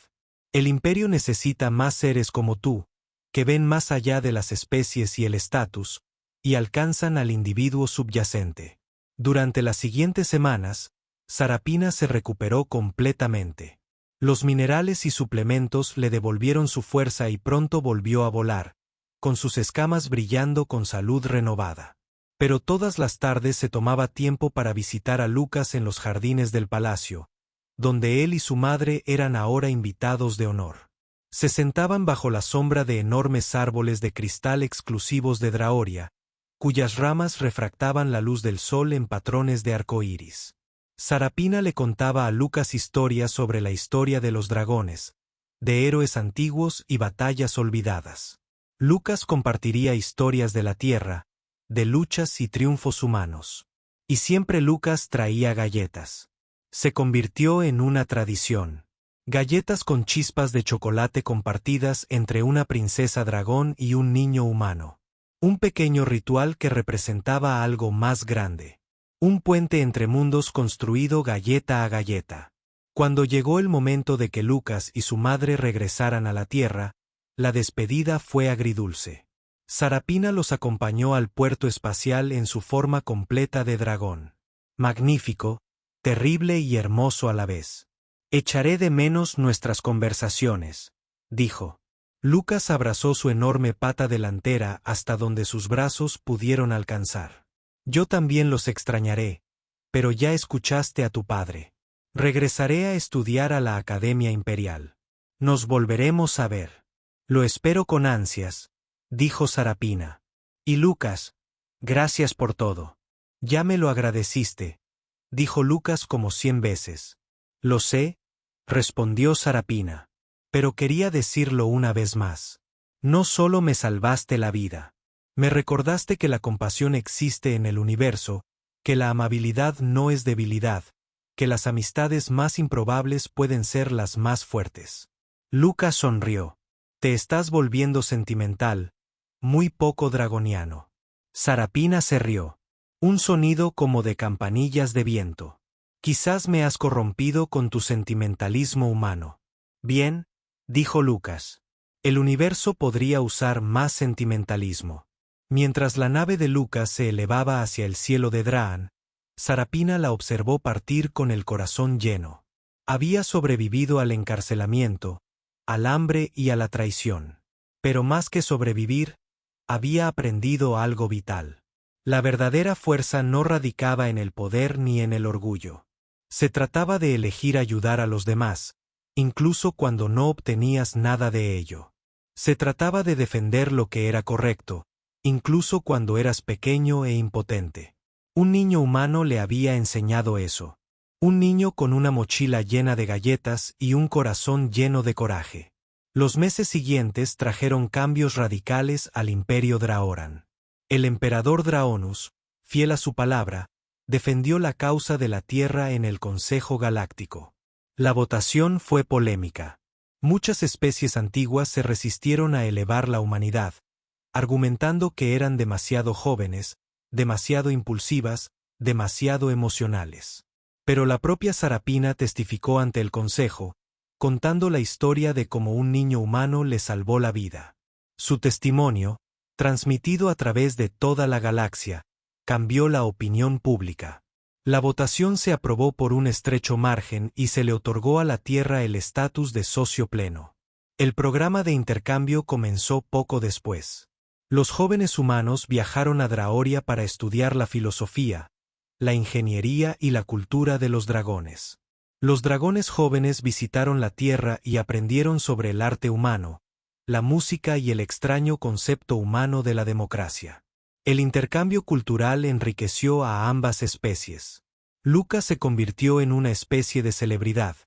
El imperio necesita más seres como tú, que ven más allá de las especies y el estatus, y alcanzan al individuo subyacente. Durante las siguientes semanas, Sarapina se recuperó completamente. Los minerales y suplementos le devolvieron su fuerza y pronto volvió a volar, con sus escamas brillando con salud renovada. Pero todas las tardes se tomaba tiempo para visitar a Lucas en los jardines del palacio, donde él y su madre eran ahora invitados de honor. Se sentaban bajo la sombra de enormes árboles de cristal exclusivos de Draoria, cuyas ramas refractaban la luz del sol en patrones de arcoíris. Sarapina le contaba a Lucas historias sobre la historia de los dragones, de héroes antiguos y batallas olvidadas. Lucas compartiría historias de la tierra, de luchas y triunfos humanos. Y siempre Lucas traía galletas. Se convirtió en una tradición. Galletas con chispas de chocolate compartidas entre una princesa dragón y un niño humano. Un pequeño ritual que representaba algo más grande. Un puente entre mundos construido galleta a galleta. Cuando llegó el momento de que Lucas y su madre regresaran a la tierra, la despedida fue agridulce. Sarapina los acompañó al puerto espacial en su forma completa de dragón. Magnífico, terrible y hermoso a la vez. Echaré de menos nuestras conversaciones, dijo. Lucas abrazó su enorme pata delantera hasta donde sus brazos pudieron alcanzar. Yo también los extrañaré, pero ya escuchaste a tu padre. Regresaré a estudiar a la Academia Imperial. Nos volveremos a ver. Lo espero con ansias, dijo Sarapina. Y Lucas, gracias por todo. Ya me lo agradeciste, dijo Lucas como 100 veces. Lo sé, respondió Sarapina. Pero quería decirlo una vez más. No solo me salvaste la vida. Me recordaste que la compasión existe en el universo, que la amabilidad no es debilidad, que las amistades más improbables pueden ser las más fuertes. Lucas sonrió. Te estás volviendo sentimental, muy poco dragoniano. Sarapina se rió. Un sonido como de campanillas de viento. Quizás me has corrompido con tu sentimentalismo humano. Bien, dijo Lucas. El universo podría usar más sentimentalismo. Mientras la nave de Lucas se elevaba hacia el cielo de Draan, Sarapina la observó partir con el corazón lleno. Había sobrevivido al encarcelamiento, al hambre y a la traición. Pero más que sobrevivir, había aprendido algo vital. La verdadera fuerza no radicaba en el poder ni en el orgullo. Se trataba de elegir ayudar a los demás, incluso cuando no obtenías nada de ello. Se trataba de defender lo que era correcto, incluso cuando eras pequeño e impotente. Un niño humano le había enseñado eso. Un niño con una mochila llena de galletas y un corazón lleno de coraje. Los meses siguientes trajeron cambios radicales al Imperio Draoran. El emperador Draonus, fiel a su palabra, defendió la causa de la Tierra en el Consejo Galáctico. La votación fue polémica. Muchas especies antiguas se resistieron a elevar la humanidad, argumentando que eran demasiado jóvenes, demasiado impulsivas, demasiado emocionales. Pero la propia Sarapina testificó ante el Consejo, contando la historia de cómo un niño humano le salvó la vida. Su testimonio, transmitido a través de toda la galaxia, cambió la opinión pública. La votación se aprobó por un estrecho margen y se le otorgó a la Tierra el estatus de socio pleno. El programa de intercambio comenzó poco después. Los jóvenes humanos viajaron a Draoria para estudiar la filosofía, la ingeniería y la cultura de los dragones. Los dragones jóvenes visitaron la Tierra y aprendieron sobre el arte humano, la música y el extraño concepto humano de la democracia. El intercambio cultural enriqueció a ambas especies. Lucas se convirtió en una especie de celebridad,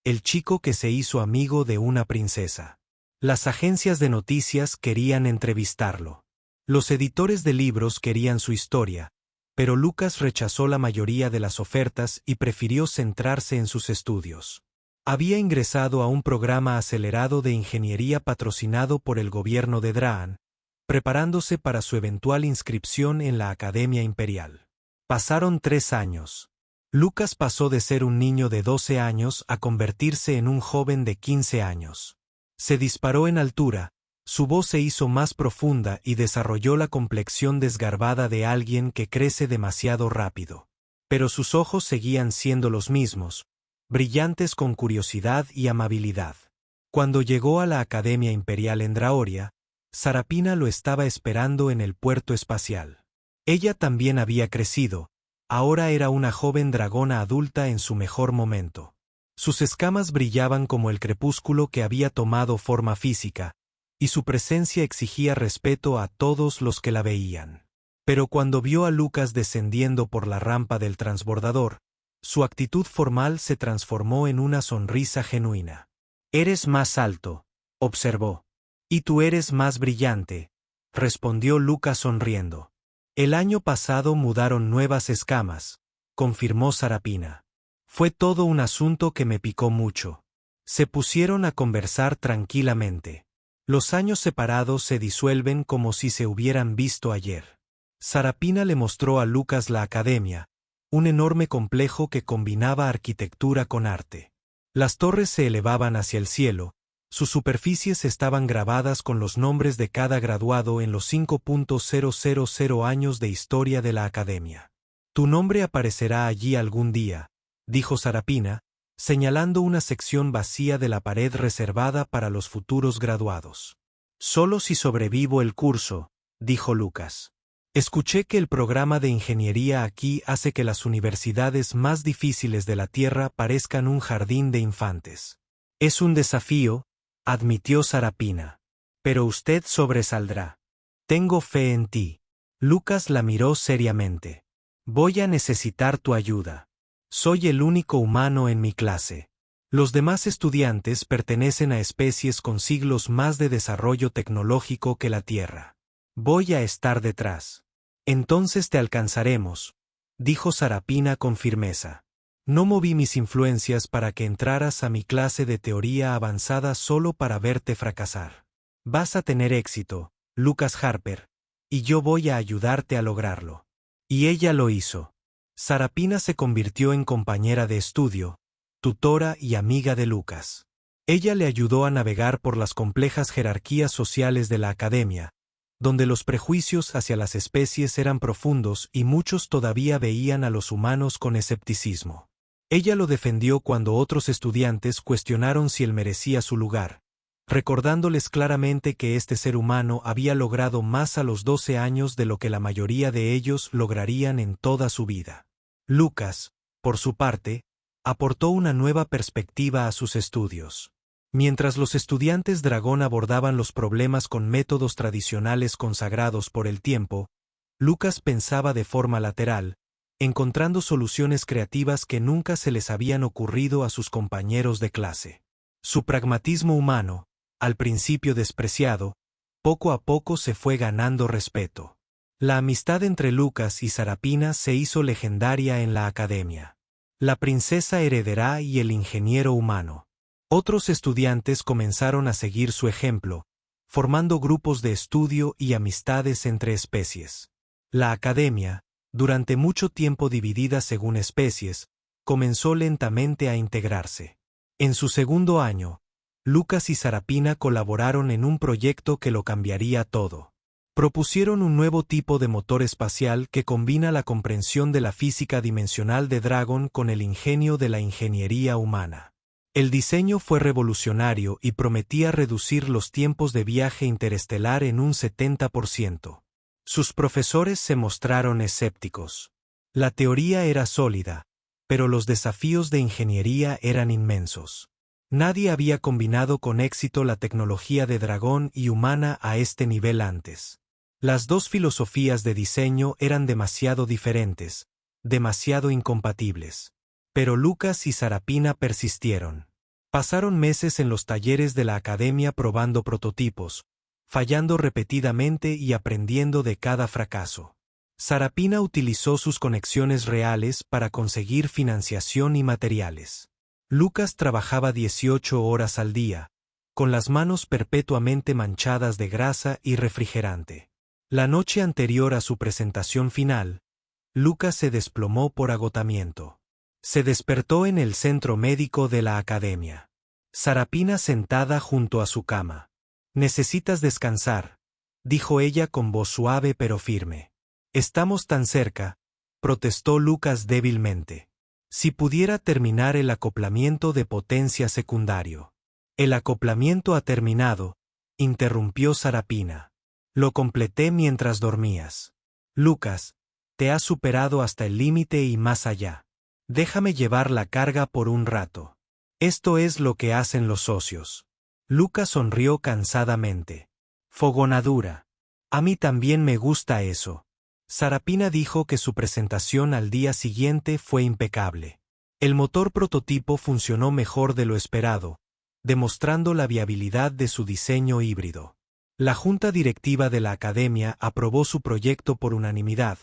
el chico que se hizo amigo de una princesa. Las agencias de noticias querían entrevistarlo. Los editores de libros querían su historia, pero Lucas rechazó la mayoría de las ofertas y prefirió centrarse en sus estudios. Había ingresado a un programa acelerado de ingeniería patrocinado por el gobierno de Draan, preparándose para su eventual inscripción en la Academia Imperial. Pasaron 3 años. Lucas pasó de ser un niño de 12 años a convertirse en un joven de 15 años. Se disparó en altura, su voz se hizo más profunda y desarrolló la complexión desgarbada de alguien que crece demasiado rápido. pero sus ojos seguían siendo los mismos, brillantes con curiosidad y amabilidad. Cuando llegó a la Academia Imperial en Draoria, Sarapina lo estaba esperando en el puerto espacial. Ella también había crecido, ahora era una joven dragona adulta en su mejor momento. Sus escamas brillaban como el crepúsculo que había tomado forma física, y su presencia exigía respeto a todos los que la veían. Pero cuando vio a Lucas descendiendo por la rampa del transbordador, su actitud formal se transformó en una sonrisa genuina. «Eres más alto», observó. «Y tú eres más brillante», respondió Lucas sonriendo. «El año pasado mudaron nuevas escamas», confirmó Sarapina. «Fue todo un asunto que me picó mucho». Se pusieron a conversar tranquilamente. Los años separados se disuelven como si se hubieran visto ayer. Sarapina le mostró a Lucas la academia, un enorme complejo que combinaba arquitectura con arte. Las torres se elevaban hacia el cielo, sus superficies estaban grabadas con los nombres de cada graduado en los 5.000 años de historia de la academia. «Tu nombre aparecerá allí algún día», dijo Sarapina, señalando una sección vacía de la pared reservada para los futuros graduados. «Solo si sobrevivo el curso», dijo Lucas. «Escuché que el programa de ingeniería aquí hace que las universidades más difíciles de la Tierra parezcan un jardín de infantes». «Es un desafío», admitió Sarapina. «Pero usted sobresaldrá. Tengo fe en ti». Lucas la miró seriamente. «Voy a necesitar tu ayuda. Soy el único humano en mi clase. Los demás estudiantes pertenecen a especies con siglos más de desarrollo tecnológico que la Tierra. Voy a estar detrás. Entonces te alcanzaremos», dijo Sarapina con firmeza. «No moví mis influencias para que entraras a mi clase de teoría avanzada solo para verte fracasar. Vas a tener éxito, Lucas Harper, y yo voy a ayudarte a lograrlo». Y ella lo hizo. Sarapina se convirtió en compañera de estudio, tutora y amiga de Lucas. Ella le ayudó a navegar por las complejas jerarquías sociales de la academia, donde los prejuicios hacia las especies eran profundos y muchos todavía veían a los humanos con escepticismo. Ella lo defendió cuando otros estudiantes cuestionaron si él merecía su lugar, recordándoles claramente que este ser humano había logrado más a los 12 años de lo que la mayoría de ellos lograrían en toda su vida. Lucas, por su parte, aportó una nueva perspectiva a sus estudios. Mientras los estudiantes dragón abordaban los problemas con métodos tradicionales consagrados por el tiempo, Lucas pensaba de forma lateral, encontrando soluciones creativas que nunca se les habían ocurrido a sus compañeros de clase. Su pragmatismo humano, al principio despreciado, poco a poco se fue ganando respeto. La amistad entre Lucas y Sarapina se hizo legendaria en la academia. La princesa heredera y el ingeniero humano. Otros estudiantes comenzaron a seguir su ejemplo, formando grupos de estudio y amistades entre especies. La academia, durante mucho tiempo dividida según especies, comenzó lentamente a integrarse. En su segundo año, Lucas y Sarapina colaboraron en un proyecto que lo cambiaría todo. Propusieron un nuevo tipo de motor espacial que combina la comprensión de la física dimensional de Dragon con el ingenio de la ingeniería humana. El diseño fue revolucionario y prometía reducir los tiempos de viaje interestelar en un 70%. Sus profesores se mostraron escépticos. La teoría era sólida, pero los desafíos de ingeniería eran inmensos. Nadie había combinado con éxito la tecnología de dragón y humana a este nivel antes. Las dos filosofías de diseño eran demasiado diferentes, demasiado incompatibles. Pero Lucas y Sarapina persistieron. Pasaron meses en los talleres de la academia probando prototipos, fallando repetidamente y aprendiendo de cada fracaso. Sarapina utilizó sus conexiones reales para conseguir financiación y materiales. Lucas trabajaba 18 horas al día, con las manos perpetuamente manchadas de grasa y refrigerante. La noche anterior a su presentación final, Lucas se desplomó por agotamiento. Se despertó en el centro médico de la academia. Sarapina sentada junto a su cama. «Necesitas descansar», dijo ella con voz suave pero firme. «Estamos tan cerca», protestó Lucas débilmente. Si pudiera terminar el acoplamiento de potencia secundario. El acoplamiento ha terminado, interrumpió Sarapina. Lo completé mientras dormías. Lucas, te has superado hasta el límite y más allá. Déjame llevar la carga por un rato. Esto es lo que hacen los socios. Lucas sonrió cansadamente. Fogonadura. A mí también me gusta eso. Sarapina dijo que su presentación al día siguiente fue impecable. El motor prototipo funcionó mejor de lo esperado, demostrando la viabilidad de su diseño híbrido. La junta directiva de la academia aprobó su proyecto por unanimidad,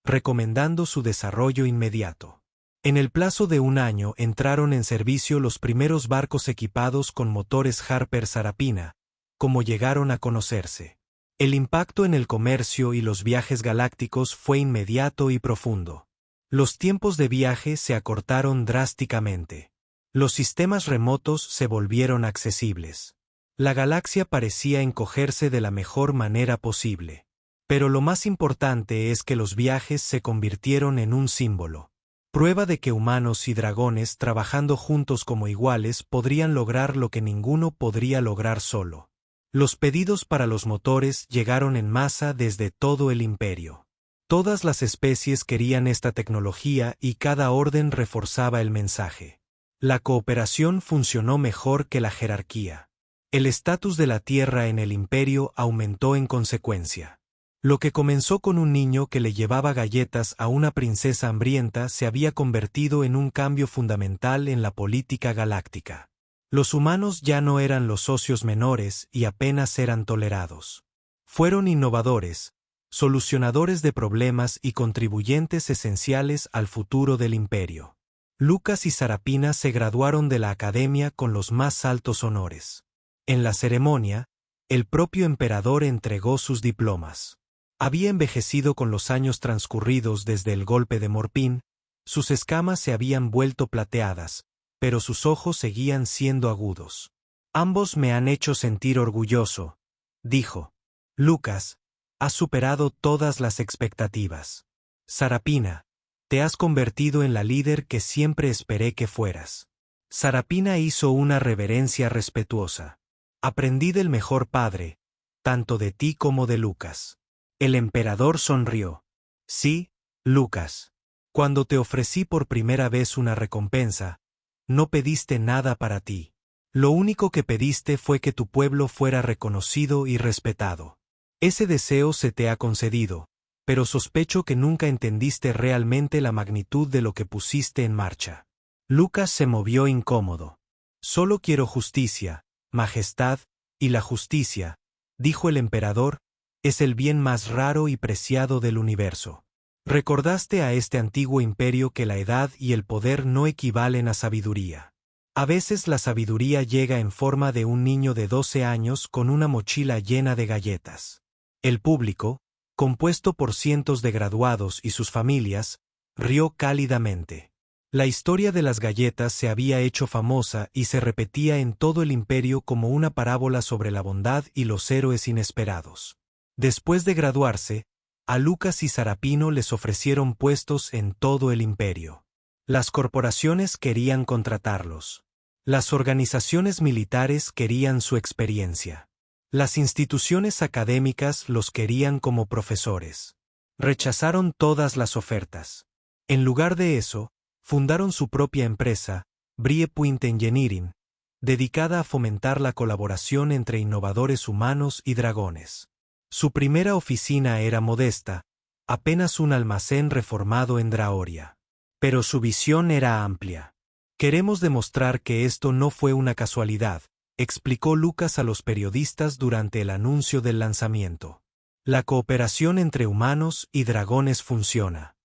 recomendando su desarrollo inmediato. En el plazo de un año entraron en servicio los primeros barcos equipados con motores Harper Sarapina, como llegaron a conocerse. El impacto en el comercio y los viajes galácticos fue inmediato y profundo. Los tiempos de viaje se acortaron drásticamente. Los sistemas remotos se volvieron accesibles. La galaxia parecía encogerse de la mejor manera posible. Pero lo más importante es que los viajes se convirtieron en un símbolo. Prueba de que humanos y dragones trabajando juntos como iguales podrían lograr lo que ninguno podría lograr solo. Los pedidos para los motores llegaron en masa desde todo el imperio. Todas las especies querían esta tecnología y cada orden reforzaba el mensaje. La cooperación funcionó mejor que la jerarquía. El estatus de la Tierra en el imperio aumentó en consecuencia. Lo que comenzó con un niño que le llevaba galletas a una princesa hambrienta se había convertido en un cambio fundamental en la política galáctica. Los humanos ya no eran los socios menores y apenas eran tolerados. Fueron innovadores, solucionadores de problemas y contribuyentes esenciales al futuro del imperio. Lucas y Sarapina se graduaron de la academia con los más altos honores. En la ceremonia, el propio emperador entregó sus diplomas. Había envejecido con los años transcurridos desde el golpe de Morpín, sus escamas se habían vuelto plateadas, pero sus ojos seguían siendo agudos. Ambos me han hecho sentir orgulloso, dijo. Lucas, has superado todas las expectativas. Sarapina, te has convertido en la líder que siempre esperé que fueras. Sarapina hizo una reverencia respetuosa. Aprendí del mejor padre, tanto de ti como de Lucas. El emperador sonrió. Sí, Lucas. Cuando te ofrecí por primera vez una recompensa, no pediste nada para ti. Lo único que pediste fue que tu pueblo fuera reconocido y respetado. Ese deseo se te ha concedido, pero sospecho que nunca entendiste realmente la magnitud de lo que pusiste en marcha. Lucas se movió incómodo. Solo quiero justicia, majestad, y la justicia, dijo el emperador, es el bien más raro y preciado del universo. Recordaste a este antiguo imperio que la edad y el poder no equivalen a sabiduría. A veces la sabiduría llega en forma de un niño de 12 años con una mochila llena de galletas. El público, compuesto por cientos de graduados y sus familias, rió cálidamente. La historia de las galletas se había hecho famosa y se repetía en todo el imperio como una parábola sobre la bondad y los héroes inesperados. Después de graduarse, a Lucas y Sarapino les ofrecieron puestos en todo el imperio. Las corporaciones querían contratarlos. Las organizaciones militares querían su experiencia. Las instituciones académicas los querían como profesores. Rechazaron todas las ofertas. En lugar de eso, fundaron su propia empresa, Brie Point Engineering, dedicada a fomentar la colaboración entre innovadores humanos y dragones. Su primera oficina era modesta, apenas un almacén reformado en Draoria. Pero su visión era amplia. Queremos demostrar que esto no fue una casualidad, explicó Lucas a los periodistas durante el anuncio del lanzamiento. La cooperación entre humanos y dragones funciona.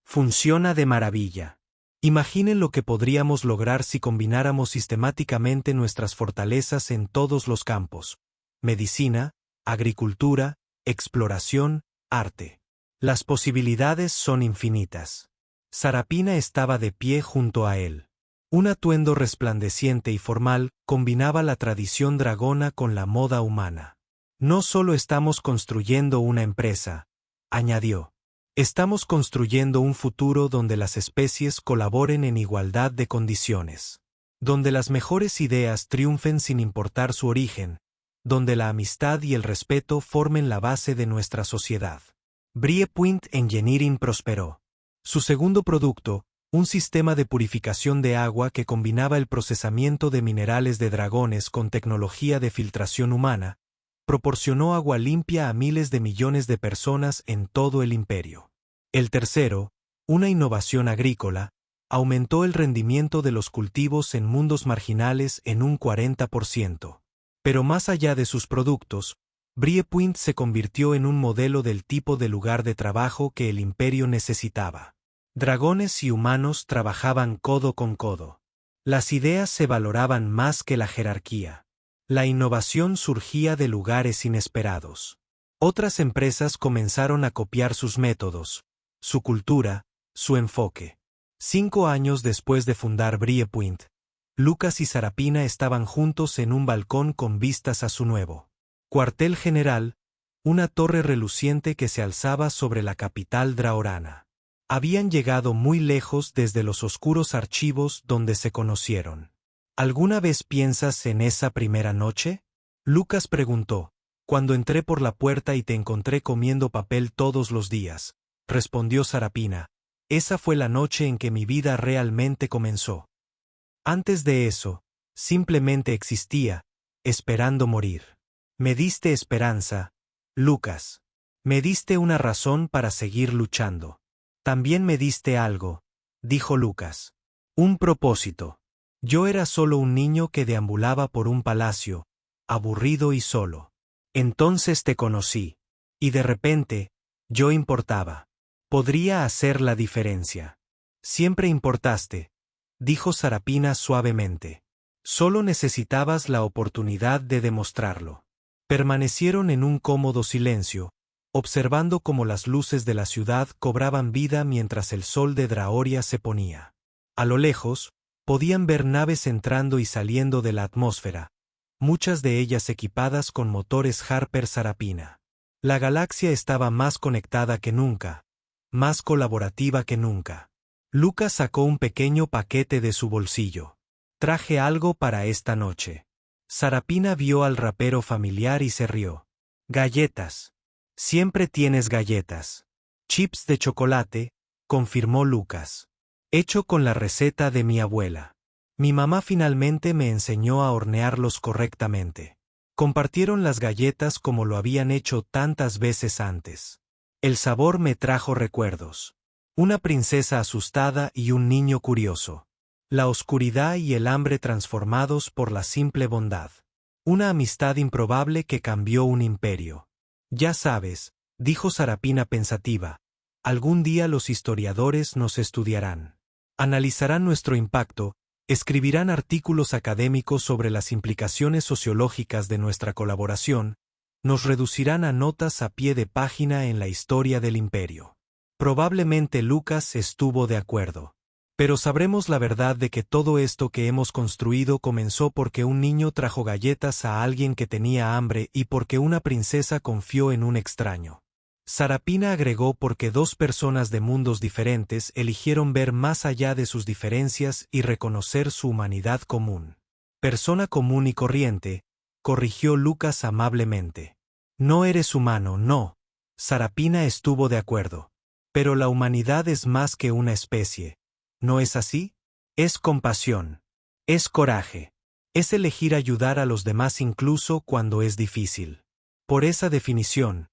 Funciona de maravilla. Imaginen lo que podríamos lograr si combináramos sistemáticamente nuestras fortalezas en todos los campos: medicina, agricultura, exploración, arte. Las posibilidades son infinitas. Sarapina estaba de pie junto a él. Un atuendo resplandeciente y formal combinaba la tradición dragona con la moda humana. No solo estamos construyendo una empresa, añadió. Estamos construyendo un futuro donde las especies colaboren en igualdad de condiciones. Donde las mejores ideas triunfen sin importar su origen. Donde la amistad y el respeto formen la base de nuestra sociedad. Briepoint Engineering prosperó. Su segundo producto, un sistema de purificación de agua que combinaba el procesamiento de minerales de dragones con tecnología de filtración humana, proporcionó agua limpia a miles de millones de personas en todo el imperio. El tercero, una innovación agrícola, aumentó el rendimiento de los cultivos en mundos marginales en un 40%. Pero más allá de sus productos, Briepoint se convirtió en un modelo del tipo de lugar de trabajo que el imperio necesitaba. Dragones y humanos trabajaban codo con codo. Las ideas se valoraban más que la jerarquía. La innovación surgía de lugares inesperados. Otras empresas comenzaron a copiar sus métodos, su cultura, su enfoque. 5 años después de fundar Briepoint, Lucas y Sarapina estaban juntos en un balcón con vistas a su nuevo cuartel general, una torre reluciente que se alzaba sobre la capital draorana. Habían llegado muy lejos desde los oscuros archivos donde se conocieron. ¿Alguna vez piensas en esa primera noche? Lucas preguntó. Cuando entré por la puerta y te encontré comiendo papel todos los días, respondió Sarapina. Esa fue la noche en que mi vida realmente comenzó. Antes de eso, simplemente existía, esperando morir. Me diste esperanza, Lucas. Me diste una razón para seguir luchando. También me diste algo, dijo Lucas. Un propósito. Yo era solo un niño que deambulaba por un palacio, aburrido y solo. Entonces te conocí. Y de repente, yo importaba. Podría hacer la diferencia. Siempre importaste, dijo Sarapina suavemente. Solo necesitabas la oportunidad de demostrarlo. Permanecieron en un cómodo silencio, observando cómo las luces de la ciudad cobraban vida mientras el sol de Draoria se ponía. A lo lejos, podían ver naves entrando y saliendo de la atmósfera, muchas de ellas equipadas con motores Harper Sarapina. La galaxia estaba más conectada que nunca, más colaborativa que nunca. Lucas sacó un pequeño paquete de su bolsillo. Traje algo para esta noche. Sarapina vio al rapero familiar y se rió. Galletas. Siempre tienes galletas. Chips de chocolate, confirmó Lucas. Hecho con la receta de mi abuela. Mi mamá finalmente me enseñó a hornearlos correctamente. Compartieron las galletas como lo habían hecho tantas veces antes. El sabor me trajo recuerdos. Una princesa asustada y un niño curioso. La oscuridad y el hambre transformados por la simple bondad. Una amistad improbable que cambió un imperio. Ya sabes, dijo Sarapina pensativa, algún día los historiadores nos estudiarán. Analizarán nuestro impacto, escribirán artículos académicos sobre las implicaciones sociológicas de nuestra colaboración, nos reducirán a notas a pie de página en la historia del imperio. Probablemente Lucas estuvo de acuerdo. Pero sabremos la verdad de que todo esto que hemos construido comenzó porque un niño trajo galletas a alguien que tenía hambre y porque una princesa confió en un extraño. Sarapina agregó porque dos personas de mundos diferentes eligieron ver más allá de sus diferencias y reconocer su humanidad común. Persona común y corriente, corrigió Lucas amablemente. No eres humano, no. Sarapina estuvo de acuerdo. Pero la humanidad es más que una especie. ¿No es así? Es compasión. Es coraje. Es elegir ayudar a los demás incluso cuando es difícil. Por esa definición,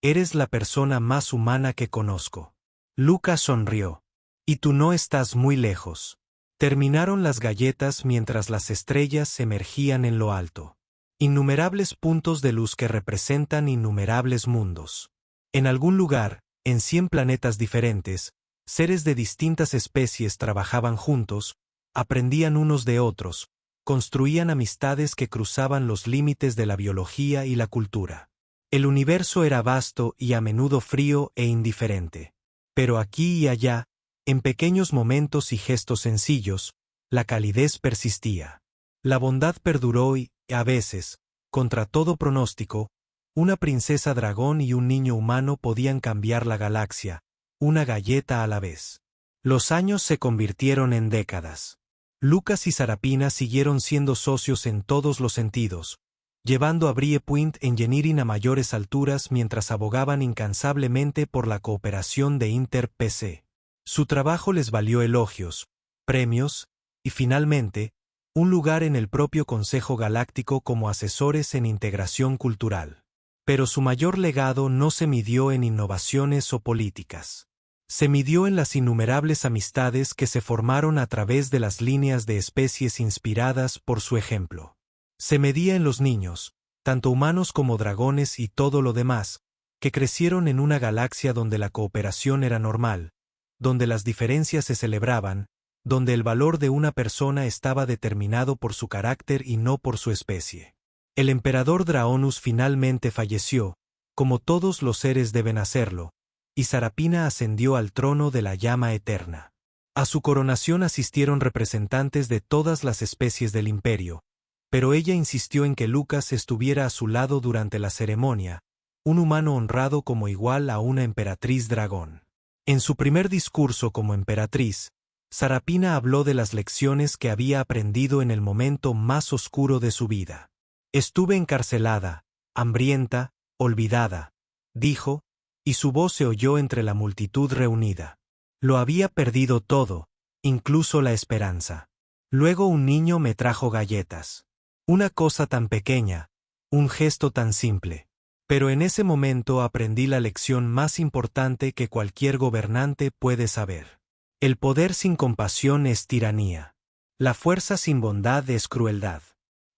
eres la persona más humana que conozco. Lucas sonrió. Y tú no estás muy lejos. Terminaron las galletas mientras las estrellas emergían en lo alto. Innumerables puntos de luz que representan innumerables mundos. En algún lugar, en 100 planetas diferentes, seres de distintas especies trabajaban juntos, aprendían unos de otros, construían amistades que cruzaban los límites de la biología y la cultura. El universo era vasto y a menudo frío e indiferente. Pero aquí y allá, en pequeños momentos y gestos sencillos, la calidez persistía. La bondad perduró y, a veces, contra todo pronóstico, una princesa dragón y un niño humano podían cambiar la galaxia, una galleta a la vez. Los años se convirtieron en décadas. Lucas y Sarapina siguieron siendo socios en todos los sentidos, llevando a Brie Point Engineering a mayores alturas mientras abogaban incansablemente por la cooperación de Inter-PC. Su trabajo les valió elogios, premios, y finalmente, un lugar en el propio Consejo Galáctico como asesores en integración cultural. Pero su mayor legado no se midió en innovaciones o políticas. Se midió en las innumerables amistades que se formaron a través de las líneas de especies inspiradas por su ejemplo. Se medía en los niños, tanto humanos como dragones y todo lo demás, que crecieron en una galaxia donde la cooperación era normal, donde las diferencias se celebraban, donde el valor de una persona estaba determinado por su carácter y no por su especie. El emperador Draonus finalmente falleció, como todos los seres deben hacerlo, y Sarapina ascendió al trono de la llama eterna. A su coronación asistieron representantes de todas las especies del imperio, pero ella insistió en que Lucas estuviera a su lado durante la ceremonia, un humano honrado como igual a una emperatriz dragón. En su primer discurso como emperatriz, Sarapina habló de las lecciones que había aprendido en el momento más oscuro de su vida. Estuve encarcelada, hambrienta, olvidada, dijo, y su voz se oyó entre la multitud reunida. Lo había perdido todo, incluso la esperanza. Luego un niño me trajo galletas. Una cosa tan pequeña, un gesto tan simple. Pero en ese momento aprendí la lección más importante que cualquier gobernante puede saber. El poder sin compasión es tiranía. La fuerza sin bondad es crueldad.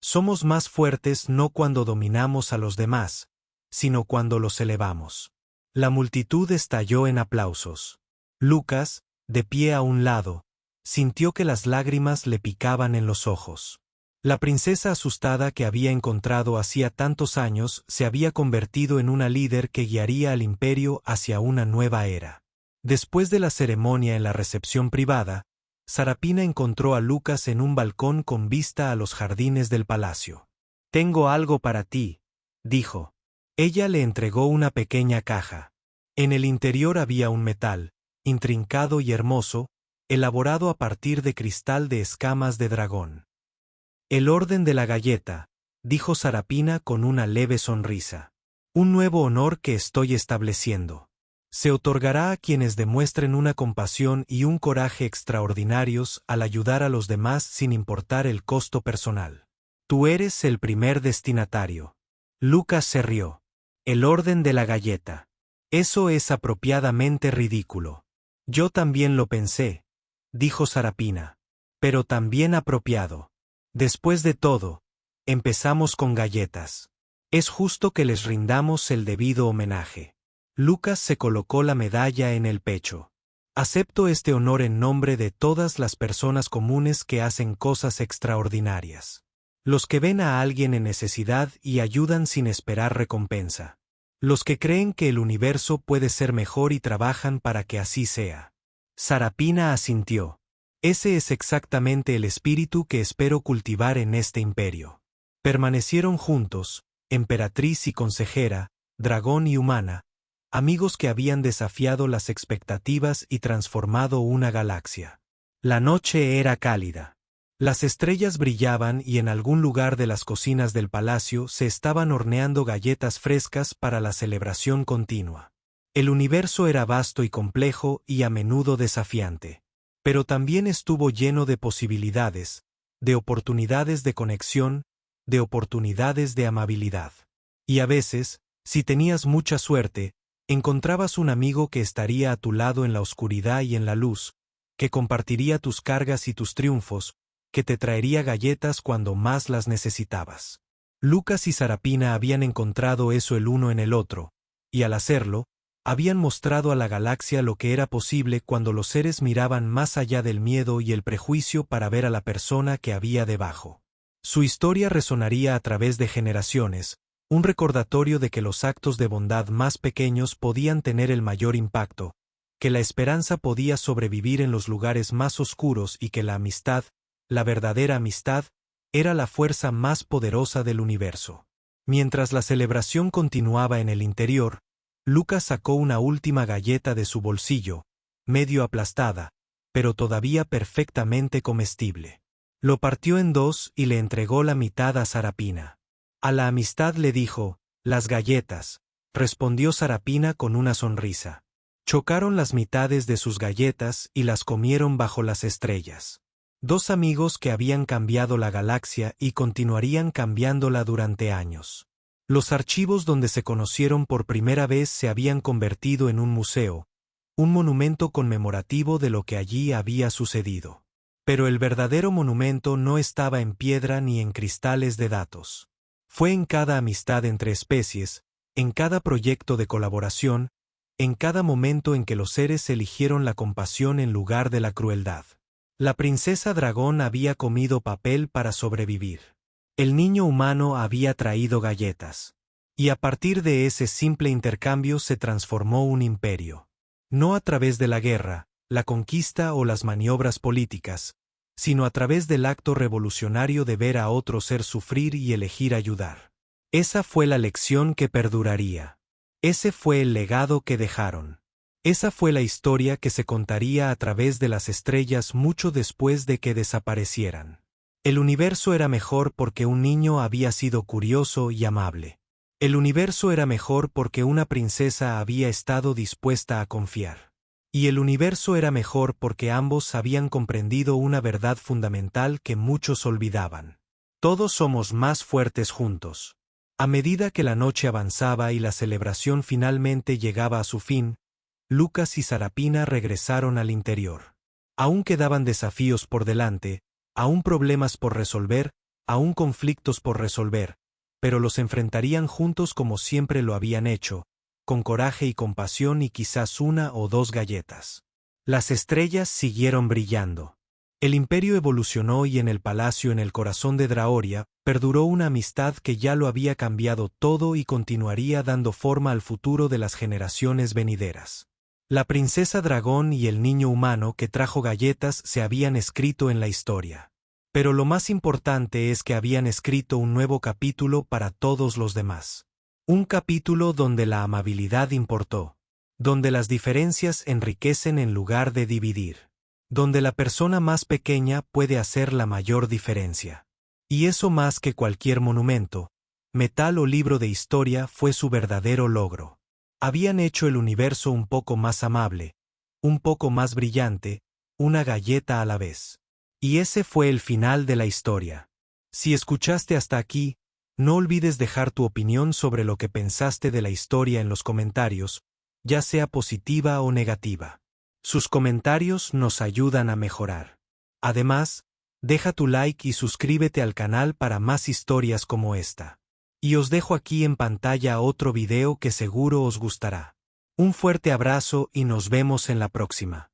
Somos más fuertes no cuando dominamos a los demás, sino cuando los elevamos. La multitud estalló en aplausos. Lucas, de pie a un lado, sintió que las lágrimas le picaban en los ojos. La princesa asustada que había encontrado hacía tantos años se había convertido en una líder que guiaría al imperio hacia una nueva era. Después de la ceremonia en la recepción privada, Sarapina encontró a Lucas en un balcón con vista a los jardines del palacio. «Tengo algo para ti», dijo. Ella le entregó una pequeña caja. En el interior había un metal, intrincado y hermoso, elaborado a partir de cristal de escamas de dragón. «El orden de la galleta», dijo Sarapina con una leve sonrisa. «Un nuevo honor que estoy estableciendo. Se otorgará a quienes demuestren una compasión y un coraje extraordinarios al ayudar a los demás sin importar el costo personal. Tú eres el primer destinatario». Lucas se rió. «El orden de la galleta. Eso es apropiadamente ridículo». «Yo también lo pensé», dijo Sarapina. «Pero también apropiado. Después de todo, empezamos con galletas. Es justo que les rindamos el debido homenaje». Lucas se colocó la medalla en el pecho. «Acepto este honor en nombre de todas las personas comunes que hacen cosas extraordinarias. Los que ven a alguien en necesidad y ayudan sin esperar recompensa. Los que creen que el universo puede ser mejor y trabajan para que así sea». Sarapina asintió. «Ese es exactamente el espíritu que espero cultivar en este imperio». Permanecieron juntos, emperatriz y consejera, dragón y humana, amigos que habían desafiado las expectativas y transformado una galaxia. La noche era cálida. Las estrellas brillaban y en algún lugar de las cocinas del palacio se estaban horneando galletas frescas para la celebración continua. El universo era vasto y complejo y a menudo desafiante. Pero también estuvo lleno de posibilidades, de oportunidades de conexión, de oportunidades de amabilidad. Y a veces, si tenías mucha suerte, encontrabas un amigo que estaría a tu lado en la oscuridad y en la luz, que compartiría tus cargas y tus triunfos, que te traería galletas cuando más las necesitabas. Lucas y Sarapina habían encontrado eso el uno en el otro, y al hacerlo, habían mostrado a la galaxia lo que era posible cuando los seres miraban más allá del miedo y el prejuicio para ver a la persona que había debajo. Su historia resonaría a través de generaciones, un recordatorio de que los actos de bondad más pequeños podían tener el mayor impacto, que la esperanza podía sobrevivir en los lugares más oscuros y que la amistad, la verdadera amistad, era la fuerza más poderosa del universo. Mientras la celebración continuaba en el interior, Lucas sacó una última galleta de su bolsillo, medio aplastada, pero todavía perfectamente comestible. Lo partió en dos y le entregó la mitad a Sarapina. A la amistad le dijo, «Las galletas», respondió Sarapina con una sonrisa. Chocaron las mitades de sus galletas y las comieron bajo las estrellas. Dos amigos que habían cambiado la galaxia y continuarían cambiándola durante años. Los archivos donde se conocieron por primera vez se habían convertido en un museo, un monumento conmemorativo de lo que allí había sucedido. Pero el verdadero monumento no estaba en piedra ni en cristales de datos. Fue en cada amistad entre especies, en cada proyecto de colaboración, en cada momento en que los seres eligieron la compasión en lugar de la crueldad. La princesa dragón había comido papel para sobrevivir. El niño humano había traído galletas. Y a partir de ese simple intercambio se transformó un imperio. No a través de la guerra, la conquista o las maniobras políticas, sino a través del acto revolucionario de ver a otro ser sufrir y elegir ayudar. Esa fue la lección que perduraría. Ese fue el legado que dejaron. Esa fue la historia que se contaría a través de las estrellas mucho después de que desaparecieran. El universo era mejor porque un niño había sido curioso y amable. El universo era mejor porque una princesa había estado dispuesta a confiar. Y el universo era mejor porque ambos habían comprendido una verdad fundamental que muchos olvidaban. Todos somos más fuertes juntos. A medida que la noche avanzaba y la celebración finalmente llegaba a su fin, Lucas y Sarapina regresaron al interior. Aún quedaban desafíos por delante, aún problemas por resolver, aún conflictos por resolver, pero los enfrentarían juntos como siempre lo habían hecho, con coraje y compasión y quizás una o dos galletas. Las estrellas siguieron brillando. El imperio evolucionó y en el palacio en el corazón de Draoria perduró una amistad que ya lo había cambiado todo y continuaría dando forma al futuro de las generaciones venideras. La princesa dragón y el niño humano que trajo galletas se habían escrito en la historia. Pero lo más importante es que habían escrito un nuevo capítulo para todos los demás. Un capítulo donde la amabilidad importó, donde las diferencias enriquecen en lugar de dividir, donde la persona más pequeña puede hacer la mayor diferencia. Y eso más que cualquier monumento, metal o libro de historia fue su verdadero logro. Habían hecho el universo un poco más amable, un poco más brillante, una galleta a la vez. Y ese fue el final de la historia. Si escuchaste hasta aquí, no olvides dejar tu opinión sobre lo que pensaste de la historia en los comentarios, ya sea positiva o negativa. Sus comentarios nos ayudan a mejorar. Además, deja tu like y suscríbete al canal para más historias como esta. Y os dejo aquí en pantalla otro video que seguro os gustará. Un fuerte abrazo y nos vemos en la próxima.